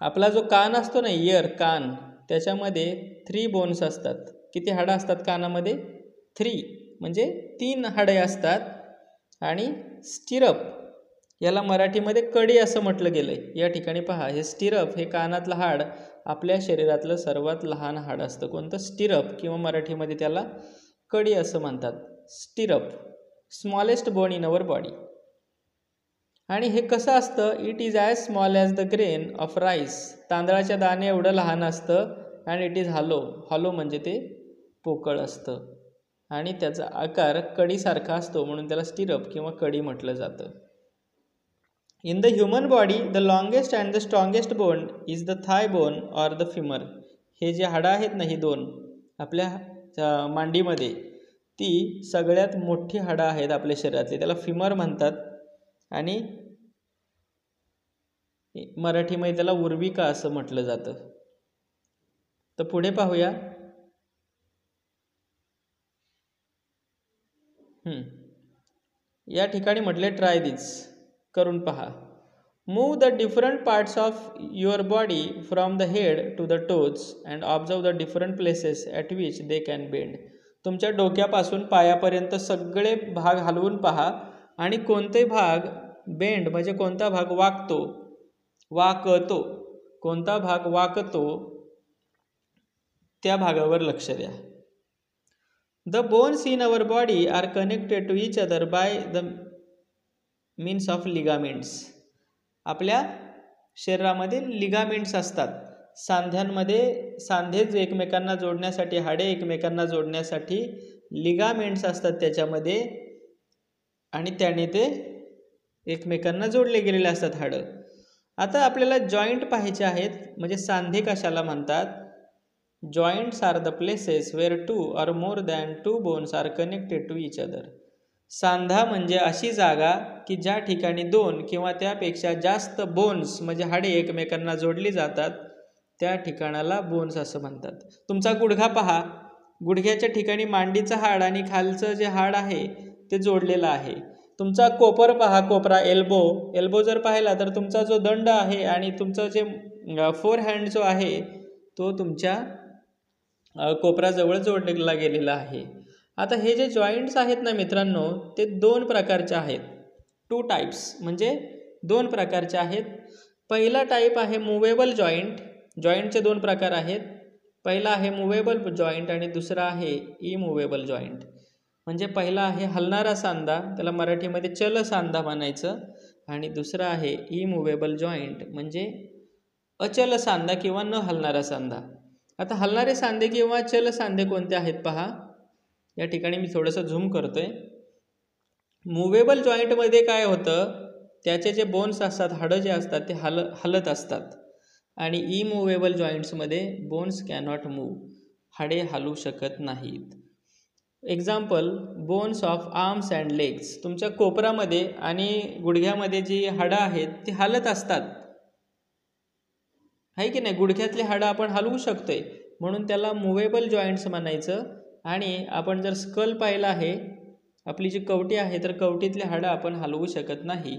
S1: आपला जो कान असतो ना, इयर, कान, त्याच्यामध्ये 3 बोन्स असतात. किती हाडं असतात कानामध्ये? 3, म्हणजे 3 हाडे असतात. आणि स्टिरप, याला मराठीमध्ये कडी असं म्हटलं गेलंय. या ठिकाणी पहा, हे स्टिरप, हे कानातलं हाड आपल्या शरीरातलं सर्वात लहान हाड असतं. कोणतं? स्टिरप, किंवा मराठीमध्ये त्याला कडी असं म्हणतात. Stirrup, smallest bone in our body. आणि हे कसं असतं? It is as small as the grain of rice. तांदळाच्या दाणे एवढं लहान असतं. आणि इट इज हॉलो. हॉलो म्हणजे ते पोकळ असतं. आणि त्याचा आकार कडीसारखा असतो म्हणून त्याला स्टिरप किंवा कडी म्हटलं जातं. In the human body the longest and the strongest bone is the thigh bone or the femur. हे जे हाडं आहेत ना, ही 2 आपल्या मांडीमध्ये, ती सगळ्यात मोठी हाडं आहेत आपल्या शरीरातली. त्याला फिमर म्हणतात. आणि मराठीमध्ये त्याला उर्विका असं म्हटलं जातं. तर पुढे पाहूया. या ठिकाणी म्हटले ट्राय दिस, करून पहा. Move the different parts of your body from the head to the toes and observe the different places at which they can bend. तुमच्या डोक्यापासून पायापर्यंत सगळे भाग हलवून पहा आणि कोणते भाग बेंड म्हणजे कोणता भाग वाकतो, कोणता भाग वाकतो त्या भागावर लक्ष द्या. The bones in our body are connected to each other by the means of ligaments. आपल्या शरीरामध्ये लिगामेंट्स असतात. सांधे एकमेकांना जोडण्यासाठी, हाडे एकमेकांना जोडण्यासाठी लिगामेंट्स असतात त्याच्यामध्ये. आणि त्याने ते एकमेकांना जोडले गेलेले असतात हाडं. आता आपल्याला जॉईंट पाहायचे आहेत. म्हणजे सांधे कशाला म्हणतात? Joints are the places where 2 or more than 2 bones are connected to each other. सांधा म्हणजे अशी जागा की ज्या ठिकाणी 2 किंवा त्यापेक्षा जास्त बोन्स म्हणजे हाडे एकमेकांना जोडली जातात, त्या ठिकाणाला बोन्स असं म्हणतात. तुमचा गुडघा पहा, गुडघ्याच्या ठिकाणी मांडीचं हाड आणि खालचं जे हाड आहे ते जोडलेलं आहे. तुमचा कोपर पहा, कोपरा, एल्बो जर पाहिला तर तुमचा जो दंड आहे आणि तुमचं जे फोर हँड जो आहे तो तुमच्या कोपराजवळ जोडला गेलेला आहे. आता हे जे जॉईंट्स आहेत ना मित्रांनो, ते 2 प्रकारचे आहेत. 2 टाईप्स म्हणजे 2 प्रकारचे आहेत. पहिला टाईप आहे मुवेबल जॉईंट. जॉईंटचे 2 प्रकार आहेत. पहिला आहे मुवेबल जॉईंट आणि दुसरा आहे इमुवेबल जॉईंट. म्हणजे पहिला आहे हलणारा सांधा, त्याला मराठीमध्ये चल सांधा म्हणायचं. आणि दुसरा आहे इमुवेबल जॉईंट म्हणजे अचल सांधा किंवा न हलणारा सांधा. आता हलणारे सांधे किंवा चल सांधे कोणते आहेत पहा. या ठिकाणी मी थोडंसं झूम करतोय. मुवेबल जॉईंटमध्ये काय होतं, त्याचे जे बोन्स असतात, हाडं जे असतात ते हलत असतात. आणि इमुवेबल जॉईंट्समध्ये बोन्स कॅनॉट मूव, हाडे हलू शकत नाहीत. Example, bones of arms and legs. तुमच्या कोपरामध्ये आणि गुडघ्यामध्ये जी हाडं आहेत ती हलत असतात, आहे की नाही. गुडघ्यातली हाडं आपण हलवू शकतोय म्हणून त्याला मुवेबल जॉईंट्स म्हणायचं. आणि आपण जर स्कल पाहिला आहे, आपली जी कवटी आहे, तर कवटीतली हाडं आपण हलवू शकत नाही.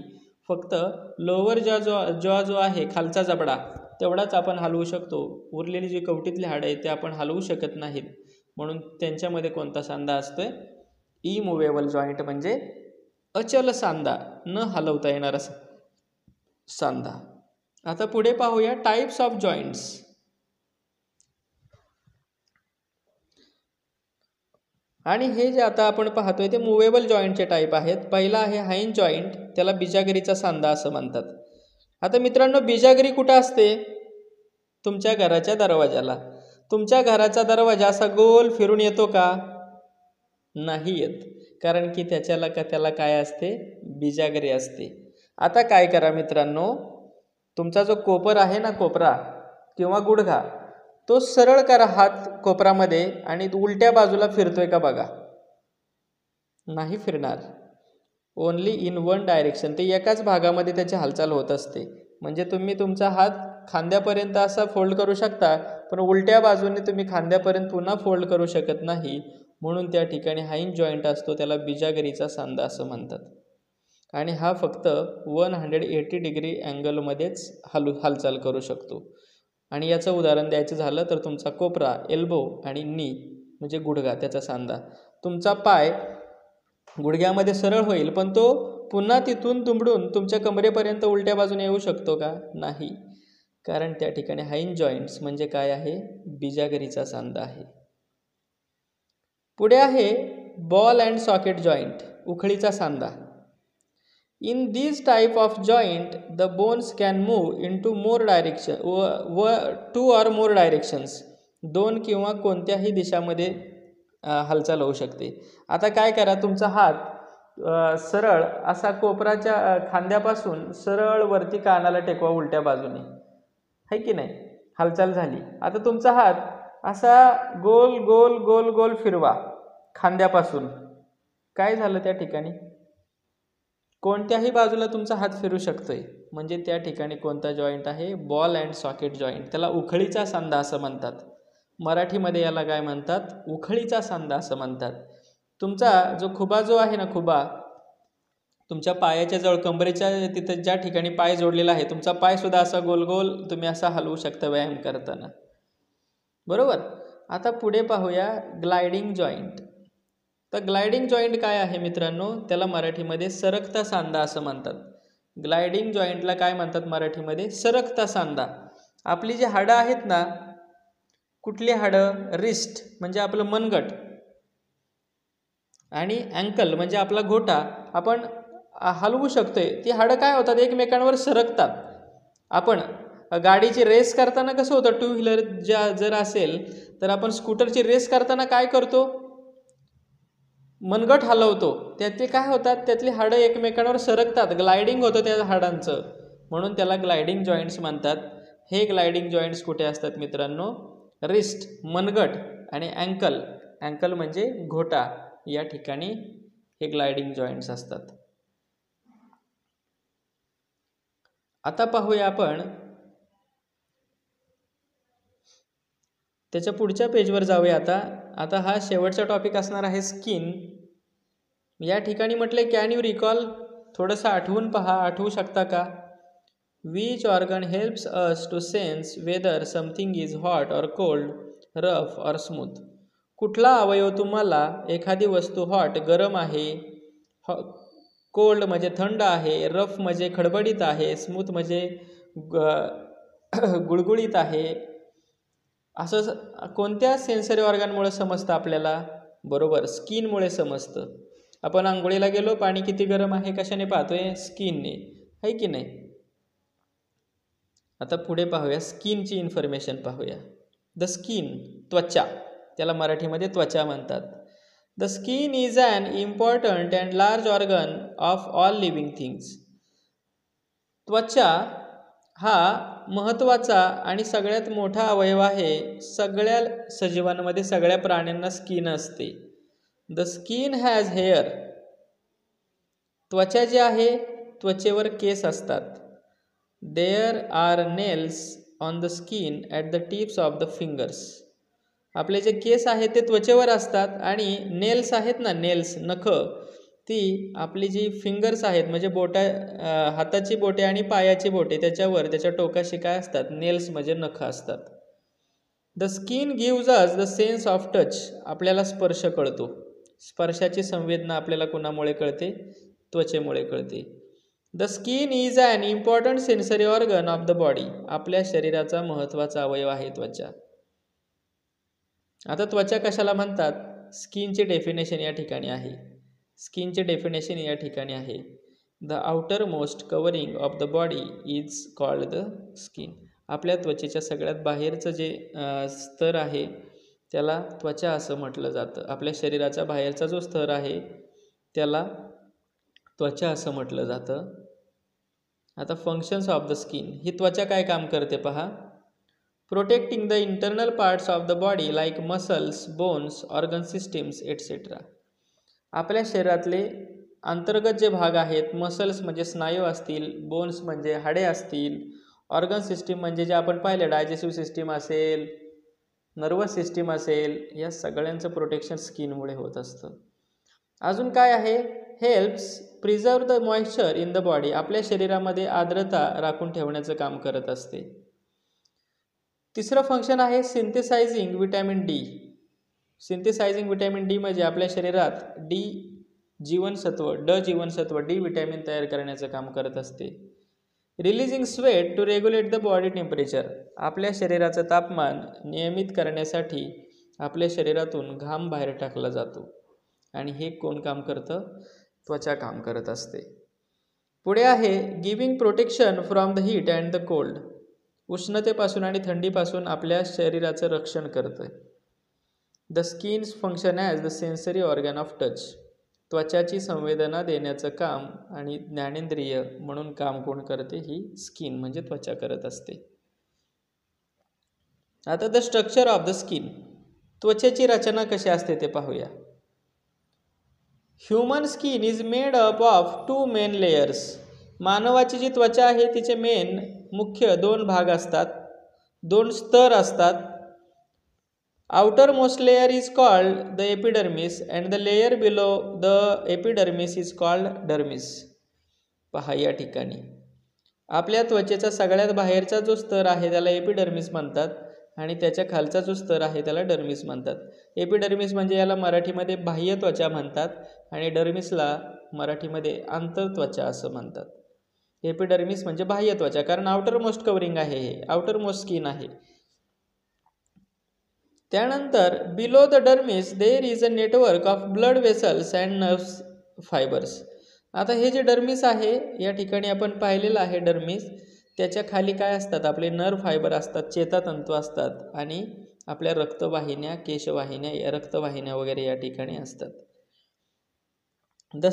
S1: फक्त लोअर जॉ जो आहे, खालचा जबडा, तेवढाच आपण हलवू शकतो. उरलेली जी कवटीतली हाडं आहेत ते आपण हलवू शकत नाहीत. म्हणून त्यांच्यामध्ये कोणता सांधा असतोय? इमुवेबल जॉईंट म्हणजे अचल सांधा, न हलवता येणारा सांधा. आता पुढे पाहूया टाइप्स ऑफ जॉईंट्स. आणि हे जे आता आपण पाहतोय ते मुवेबल जॉईंटचे टाईप आहेत. पहिला आहे हाईंज जॉईंट, त्याला बिजागरीचा सांधा असं म्हणतात. आता मित्रांनो, बिजागरी कुठं असते? तुमच्या घराच्या दरवाजाला. तुमच्या घराचा दरवाजा असा गोल फिरून येतो का? नाही येत, कारण की त्याला काय असते? बिजागरी असते. आता काय करा मित्रांनो, तुमचा जो कोपर आहे ना, कोपरा किंवा गुडघा, तो सरळ करा हात कोपरामध्ये आणि उलट्या बाजूला फिरतोय का बघा. नाही फिरणार. ओनली इन वन डायरेक्शन, ते एकाच भागामध्ये त्याची हालचाल होत असते. म्हणजे तुम्ही तुमचा हात खांद्यापर्यंत असा फोल्ड करू शकता, पण उलट्या बाजूने तुम्ही खांद्यापर्यंत पुन्हा फोल्ड करू शकत नाही. म्हणून त्या ठिकाणी हाईंज जॉईंट असतो, त्याला बिजागरीचा सांधा असं म्हणतात. आणि हा फक्त 180 डिग्री अँगलमध्येच हालचाल करू शकतो. आणि याचं उदाहरण द्यायचं झालं तर तुमचा कोपरा, एल्बो आणि नी म्हणजे गुडघा, त्याचा सांधा. तुमचा पाय गुडघ्यामध्ये सरळ होईल, पण तो पुन्हा तिथून दुमडून तुमच्या कमरेपर्यंत उलट्या बाजूने येऊ शकतो का? नाही, कारण त्या ठिकाणी हाईंज जॉईंट्स म्हणजे काय आहे? बिजागरीचा सांधा आहे. पुढे आहे बॉल अँड सॉकेट जॉईंट, उखळीचा सांधा. In these type of joint, the bones can move into more direction, 2 or more directions. 2 किंवा कोणत्याही दिशामध्ये हालचाल होऊ शकते. आता काय करा, तुमचा हात सरळ असा कोपराच्या खांद्यापासून सरळ वरती कानाला टेकवा उलट्या बाजूने, है की नाही? हालचाल झाली. आता तुमचा हात असा गोल गोल गोल गोल फिरवा खांद्यापासून. काय झालं त्या ठिकाणी? कोणत्याही बाजूला तुमचा हात फिरू शकतोय. म्हणजे त्या ठिकाणी कोणता जॉईंट आहे? Ball and socket joint. त्याला उखळीचा सांधा असं म्हणतात. मराठीमध्ये याला काय म्हणतात? उखळीचा सांधा असं म्हणतात. तुमचा जो खुबा जो आहे ना, खुबा तुमच्या पायाच्या जवळ कमरेच्या तिथं ज्या ठिकाणी पाय जोडलेला आहे, तुमचा पाय सुद्धा असा गोल गोल तुम्ही असा हलवू शकता व्यायाम करताना, बरोबर. आता पुढे पाहूया ग्लायडिंग जॉईंट. तर ग्लायडिंग जॉईंट काय आहे मित्रांनो? त्याला मराठीमध्ये सरकता सांधा असं म्हणतात. ग्लायडिंग जॉईंटला काय म्हणतात मराठीमध्ये? सरकता सांधा. आपली जी हाडं आहेत ना, कुठली हाडं? रिस्ट म्हणजे आपलं मनगट आणि अँकल म्हणजे आपला घोटा आपण हलवू शकतोय. ती हाडं काय होतात? एकमेकांवर सरकतात. आपण गाडीची रेस करताना कसं होतं, 2 व्हीलर जर असेल तर आपण स्कूटरची रेस करताना काय करतो? मनगट हलवतो. त्यात ते काय होतात? त्यातली हाडं एकमेकांवर सरकतात, ग्लायडिंग होतं त्या हाडांचं, म्हणून त्याला ग्लायडिंग जॉईंट्स म्हणतात. हे ग्लायडिंग जॉईंट्स कुठे असतात मित्रांनो? रिस्ट, मनगट आणि अँकल. अँकल म्हणजे घोटा, या ठिकाणी हे ग्लायडिंग जॉईंट्स असतात. आता पाहूया आपण त्याच्या पुढच्या पेजवर जाऊया. आता हा शेवटचा टॉपिक असणार आहे स्किन. या ठिकाणी म्हटले कॅन यू रिकॉल, थोडंसं आठवून पहा, आठवू शकता का? Which organ helps us to sense whether something is hot or cold, rough or smooth. कुठला अवयव तुम्हाला एखादी वस्तू हॉट गरम आहे, कोल्ड म्हणजे थंड आहे, रफ म्हणजे खडबडीत आहे, स्मूथ म्हणजे गुळगुळीत आहे, असं कोणत्या सेन्सरी ऑर्गनमुळे समजतं आपल्याला? बरोबर, स्किनमुळे समजतं. आपण आंघोळीला गेलो, पाणी किती गरम आहे कशाने पाहतोय? स्किनने, है की नाही? आता पुढे पाहूया स्किनची इन्फॉर्मेशन पाहूया. द स्किन, त्वचा, त्याला मराठीमध्ये त्वचा म्हणतात. The skin is an important and large organ of all living things. त्वचा हा महत्त्वाचा आणि सगळ्यात मोठा अवयव आहे. सगळ्या सजीवांमध्ये, सगळ्या प्राण्यांना स्किन असते. The skin has hair. त्वचा जी आहे, त्वचेवर केस असतात. There are nails on the skin at the tips of the fingers. आपले जे केस आहेत ते त्वचेवर असतात आणि नेल्स आहेत ना, नेल्स, नखं, ती आपली जी फिंगर्स आहेत म्हणजे हाताची बोटे आणि पायाची बोटे, त्याच्यावर त्याच्या टोकाशी काय असतात? नेल्स म्हणजे नखं असतात. The skin gives us the sense of touch. आपल्याला स्पर्श कळतो. स्पर्शाची संवेदना आपल्याला कोणामुळे कळते? त्वचेमुळे कळते. The skin is an important sensory organ of the body. आपल्या शरीराचा महत्त्वाचा अवयव आहे त्वचा. आता त्वचा कशाला म्हणतात? स्किनचे डेफिनेशन या ठिकाणी आहे. स्किनचे डेफिनेशन या ठिकाणी आहे. The outer most covering of the body is called the skin. आपल्या त्वचेच्या सगळ्यात बाहेरचं जे स्तर आहे त्याला त्वचा असं म्हटलं जातं. आपल्या शरीराचा बाहेरचा जो स्तर आहे त्याला त्वचा असं म्हटलं जातं. आता फंक्शन्स ऑफ द स्किन. ही त्वचा काय काम करते पहा. Protecting the internal parts of the body like muscles, bones, organ systems etcetera. आपल्या शरीरातले अंतर्गत जे भाग आहेत, मसल्स म्हणजे स्नायू असतील, बोन्स म्हणजे हाडे असतील, ऑर्गन सिस्टीम म्हणजे जे आपण पाहिले डायजेस्टिव्ह सिस्टीम असेल, नर्वस सिस्टीम असेल, या सगळ्यांचं प्रोटेक्शन स्किनमुळे होत असतं. अजून काय आहे, helps preserve the moisture in the body, आपल्या शरीरामध्ये आर्द्रता राखून ठेवण्याचं काम करत असते. तिसरं फंक्शन आहे सिंथेसायझिंग विटॅमिन डी. सिंथेसायझिंग विटॅमिन डी म्हणजे आपल्या शरीरात डी जीवनसत्व, जीवनसत्व डी विटॅमिन तयार करण्याचं काम करत असते. Releasing sweat to regulate the body temperature, आपल्या शरीराचं तापमान नियमित करण्यासाठी आपल्या शरीरातून घाम बाहेर टाकला जातो आणि हे कोण काम करतं? त्वचा काम करत असते. पुढे आहे giving protection from the heat and the cold, उष्णतेपासून आणि थंडीपासून आपल्या शरीराचं रक्षण करतं. The skin's function as the sensory organ of touch, त्वचाची संवेदना देण्याचं काम आणि ज्ञानेंद्रिय म्हणून काम कोण करते? ही स्किन म्हणजे त्वचा करत असते. आता the structure of the skin, त्वचेची रचना कशी असते ते पाहूया. Human skin is made up of 2 main layers, मानवाची जी त्वचा आहे तिचे मुख्य 2 भाग असतात, 2 स्तर असतात. Outer most layer is called the epidermis and the layer below the epidermis is called dermis. पहा या ठिकाणी आपल्या त्वचेचा सगळ्यात बाहेरचा जो स्तर आहे त्याला एपिडर्मिस म्हणतात आणि त्याच्या खालचा जो स्तर आहे त्याला डर्मिस म्हणतात. एपिडर्मिस म्हणजे याला मराठीमध्ये बाह्य त्वचा म्हणतात आणि डर्मिसला मराठीमध्ये आंतरत्वचा असं म्हणतात. एपिडर्मिस म्हणजे बाह्य त्वचा, कारण आउटर मोस्ट कवरिंग आहे, हे आउटर मोस्ट स्किन आहे. त्यानंतर below the dermis there is a network of blood vessels and nerves fibres. आता हे जे डर्मिस आहे या ठिकाणी आपण पाहिलेलं आहे डर्मिस, त्याच्या खाली काय असतात? आपले नर्व फायबर असतात, चेतातंतू असतात आणि आपल्या रक्तवाहिन्या, केशवाहिन्या, रक्तवाहिन्या वगैरे या ठिकाणी असतात. The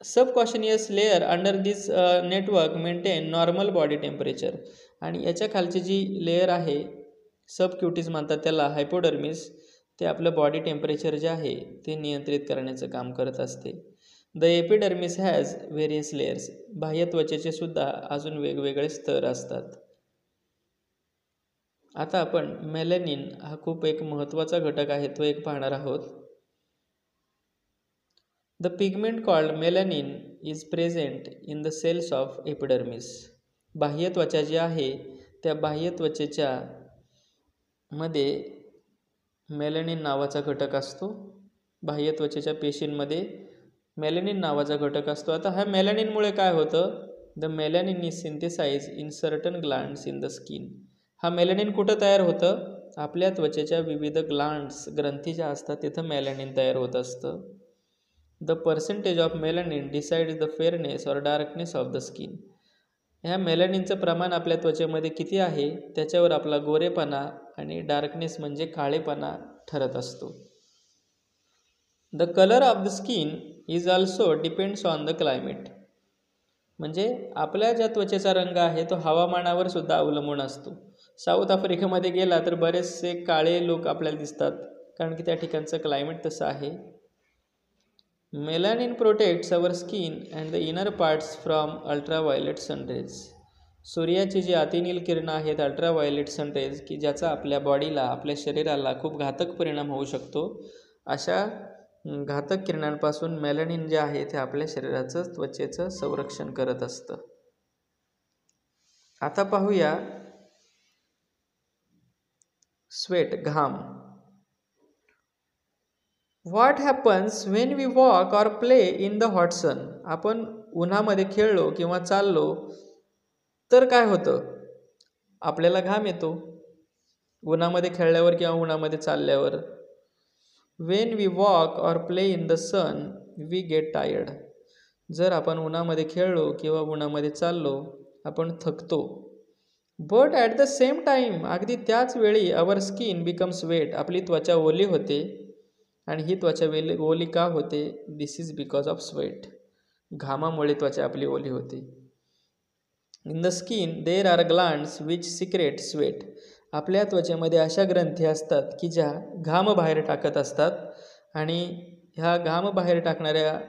S1: subcutaneous layer under this network maintain normal body temperature, आणि याच्या खालची जी लेअर आहे सबक्युटीज म्हणतात त्याला, हायपोडर्मिस, ते आपलं बॉडी टेम्परेचर जे आहे ते नियंत्रित करण्याचं काम करत असते. The epidermis has various layers, बाह्य त्वचेचे सुद्धा अजून वेगवेगळे स्तर असतात. आता आपण मेलॅनिन हा खूप एक महत्त्वाचा घटक आहे तो एक पाहणार आहोत. The pigment called melanin is present in the cells of epidermis. बाह्य त्वचा जी आहे त्या बाह्य त्वचेच्या मध्ये मेलॅनिन नावाचा घटक असतो. बाह्य त्वचेच्या पेशींमध्ये मेलॅनिन नावाचा घटक असतो. आता ह्या मेलॅनिनमुळे काय होतं? The melanin is synthesise in certain glands in the skin. हा मेलॅनिन कुठं तयार होतं? आपल्या त्वचेच्या विविध ग्लँड्स, ग्रंथी ज्या असतात तिथं मेलॅनिन तयार होत असतं. The percentage of melanin decides the fairness or darkness of the skin. ह्या मेलॅनिनचं प्रमाण आपल्या त्वचेमध्ये किती आहे त्याच्यावर आपला गोरेपणा आणि डार्कनेस म्हणजे काळेपणा ठरत असतो. The colour of the skin is also depends on the climate. म्हणजे आपल्या ज्या त्वचेचा रंग आहे तो हवामानावर सुद्धा अवलंबून असतो. साऊथ आफ्रिकेमध्ये गेला तर बरेचसे काळे लोक आपल्याला दिसतात, कारण की त्या ठिकाणचं क्लायमेट तसं आहे. Melanin protects our skin and the inner parts from ultraviolet sun rays. सूर्याची जी अतिनील किरणं आहेत, अल्ट्राव्हायोलेट सनरेज, की ज्याचा आपल्या बॉडीला, आपल्या शरीराला खूप घातक परिणाम होऊ शकतो, अशा घातक किरणांपासून मेलॅनिन जे आहे ते आपल्या शरीराचं, त्वचेचं संरक्षण करत असतं. आता पाहूया स्वेट, घाम. What happens when we walk or play in the hot sun. आपण उन्हामध्ये खेळलो किंवा चाललो तर काय होतं? आपल्याला घाम येतो उन्हामध्ये खेळल्यावर किंवा उन्हामध्ये चालल्यावर. When we walk or play in the sun we get tired. जर आपण उन्हामध्ये खेळलो किंवा उन्हामध्ये चाललो आपण थकतो. But at the same time, अगदी त्याच वेळी अवर स्किन बिकम्स वेट. आपली त्वचा ओली होते. आणि ही त्वचा ओली का होते? This is because of sweat. घामामुळे त्वचा आपली ओली होते. In the skin there are glands which secrete sweat. आपल्या त्वचेमध्ये अशा ग्रंथी असतात की ज्या घाम बाहेर टाकत असतात आणि ह्या घाम बाहेर टाकणाऱ्या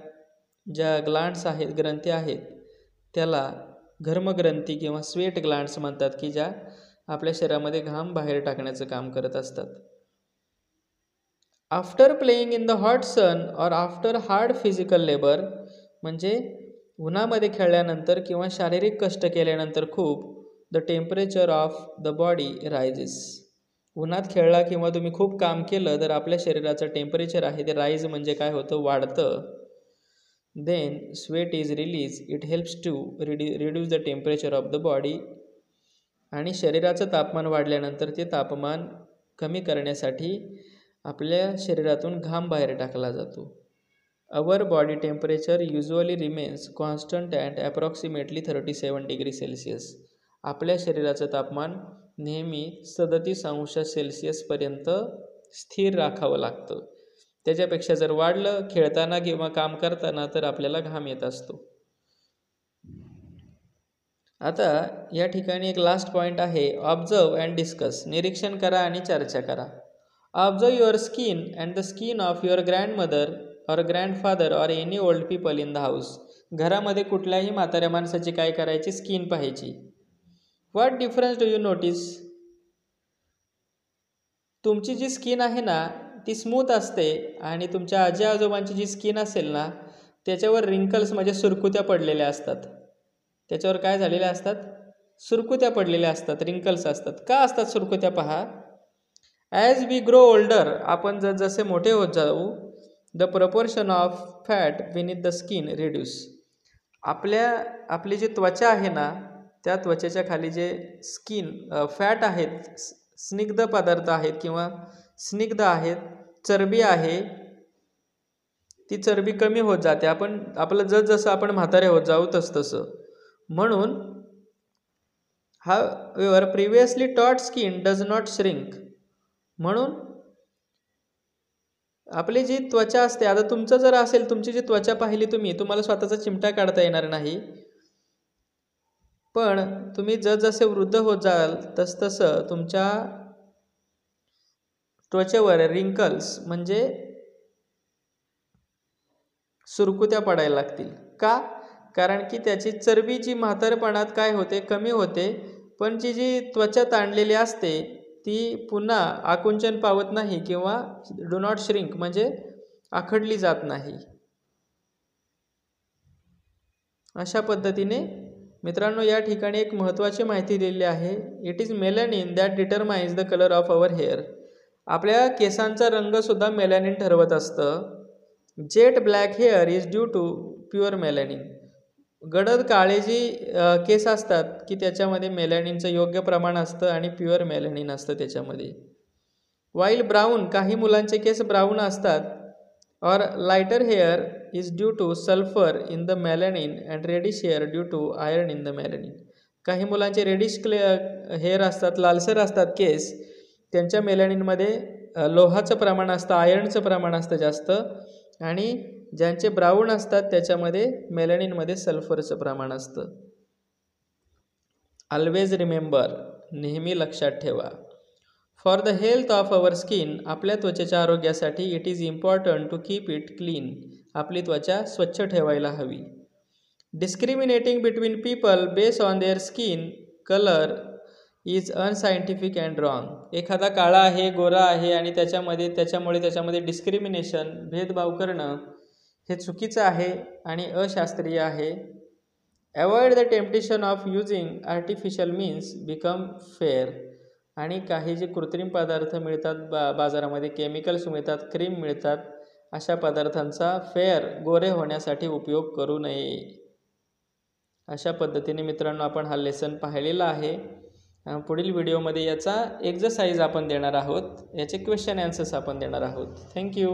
S1: ज्या ग्लँड्स आहेत, ग्रंथी आहेत, त्याला घर्मग्रंथी किंवा स्वेट ग्लँड्स म्हणतात की ज्या आपल्या शरीरामध्ये घाम बाहेर टाकण्याचं काम करत असतात. After playing in the hot sun or after hard physical labour, म्हणजे उन्हामध्ये खेळल्यानंतर किंवा शारीरिक कष्ट केल्यानंतर खूप, the temperature of the body rises. उन्हात खेळला किंवा तुम्ही खूप काम केलं तर आपल्या शरीराचं टेम्परेचर आहे ते राईज म्हणजे काय होतं, वाढतं. Then sweat is release, it helps to reduce the temperature of the body. आणि शरीराचं तापमान वाढल्यानंतर ते तापमान कमी करण्यासाठी आपल्या शरीरातून घाम बाहेर टाकला जातो. Our body temperature usually remains constant at approximately 37 degree Celsius. आपल्या शरीराचं तापमान नेहमी 37°C स्थिर राखावं लागतं. त्याच्यापेक्षा जर वाढलं खेळताना किंवा काम करताना तर आपल्याला घाम येत असतो. आता या ठिकाणी एक लास्ट पॉईंट आहे, ऑब्झर्व अँड डिस्कस. निरीक्षण करा आणि चर्चा करा. Observe your skin and the skin of your grandmother और ग्रँडफादर और any old people in the house. घरामध्ये कुठल्याही म्हाताऱ्या माणसाची काय करायची, स्किन पाहायची. What difference do you notice. तुमची जी स्किन आहे ना ती स्मूथ असते आणि तुमच्या आजी आजोबांची जी स्किन असेल ना त्याच्यावर रिंकल्स म्हणजे सुरकुत्या पडलेल्या असतात. त्याच्यावर काय झालेल्या असतात, सुरकुत्या पडलेल्या असतात, रिंकल्स असतात. का असतात सुरकुत्या पहा. ॲज वी ग्रो ओल्डर, आपण जसे मोठे होत जाऊ, the proportion of fat beneath the skin reduce. आपली जी त्वचा आहे ना त्या त्वचेच्या खाली जे स्किन फॅट आहेत, स्निग्ध पदार्थ आहेत किंवा स्निग्ध आहेत, चरबी आहे, ती चरबी कमी होत जाते. आपलं जसं आपण म्हातारे होत जाऊ तसं. म्हणून युअर प्रिव्हियसली टॉट स्किन डज नॉट श्रिंक. म्हणून आपली जी त्वचा असते, आता तुमचं जर असेल, तुमची जी त्वचा पाहिली तुम्हाला स्वतःचा चिमटा काढता येणार नाही. पण तुम्ही जसे वृद्ध होत जाल तसं तुमच्या त्वचेवर रिंकल्स म्हणजे सुरकुत्या पडायला लागतील. का? कारण की त्याची चरबी जी म्हातारपणात काय होते, कमी होते. पण जी त्वचा ताणलेली असते ती पुन्हा आकुंचन पावत नाही किंवा डू नॉट श्रिंक म्हणजे आखडली जात नाही. अशा पद्धतीने मित्रांनो या ठिकाणी एक महत्त्वाची माहिती दिलेली आहे. It is melanin that determines the colour of our hair. आपल्या केसांचा रंग सुद्धा मेलॅनिन ठरवत असतं. Jet black hair is due to pure melanin. गडद काळे जी केस असतात की त्याच्यामध्ये मेलॅनिनचं योग्य प्रमाण असतं आणि प्युअर मेलॅनिन असतं त्याच्यामध्ये. वाईल ब्राऊन, काही मुलांचे केस ब्राऊन असतात. Or lighter hair is due to sulphur in the melanin and reddish hair due to iron in the melanin. काही मुलांचे रेडिश हेअर असतात, लालसर असतात केस, त्यांच्या मेलॅनिनमध्ये लोहाचं प्रमाण असतं, आयर्नचं प्रमाण असतं जास्त. आणि ज्यांचे ब्राऊन असतात त्याच्यामध्ये मेलॅनिनमध्ये सल्फरचं प्रमाण असतं. ऑलवेज रिमेंबर, नेहमी लक्षात ठेवा. For the health of our skin, आपल्या त्वचेच्या आरोग्यासाठी it is important to keep it clean. आपली त्वचा स्वच्छ ठेवायला हवी. Discriminating between people based on their skin colour is unscientific and wrong. एखादा काळा आहे, गोरा आहे आणि त्याच्यामुळे त्याच्यामध्ये डिस्क्रिमिनेशन, भेदभाव करणं हे चुकीचं आहे आणि अशास्त्रीय आहे. Avoid the temptation of using artificial means become fair. आणि काही जे कृत्रिम पदार्थ मिळतात बाजारामध्ये, केमिकल्स मिळतात, क्रीम मिळतात, अशा पदार्थांचा फेअर, गोरे होण्यासाठी उपयोग करू नये. अशा पद्धतीने मित्रांनो आपण हा लेसन पाहिलेला आहे. पुढील व्हिडिओमध्ये याचा एक्झरसाइज आपण देणार आहोत, याचे क्वेश्चन ॲन्सर्स आपण देणार आहोत. थँक्यू.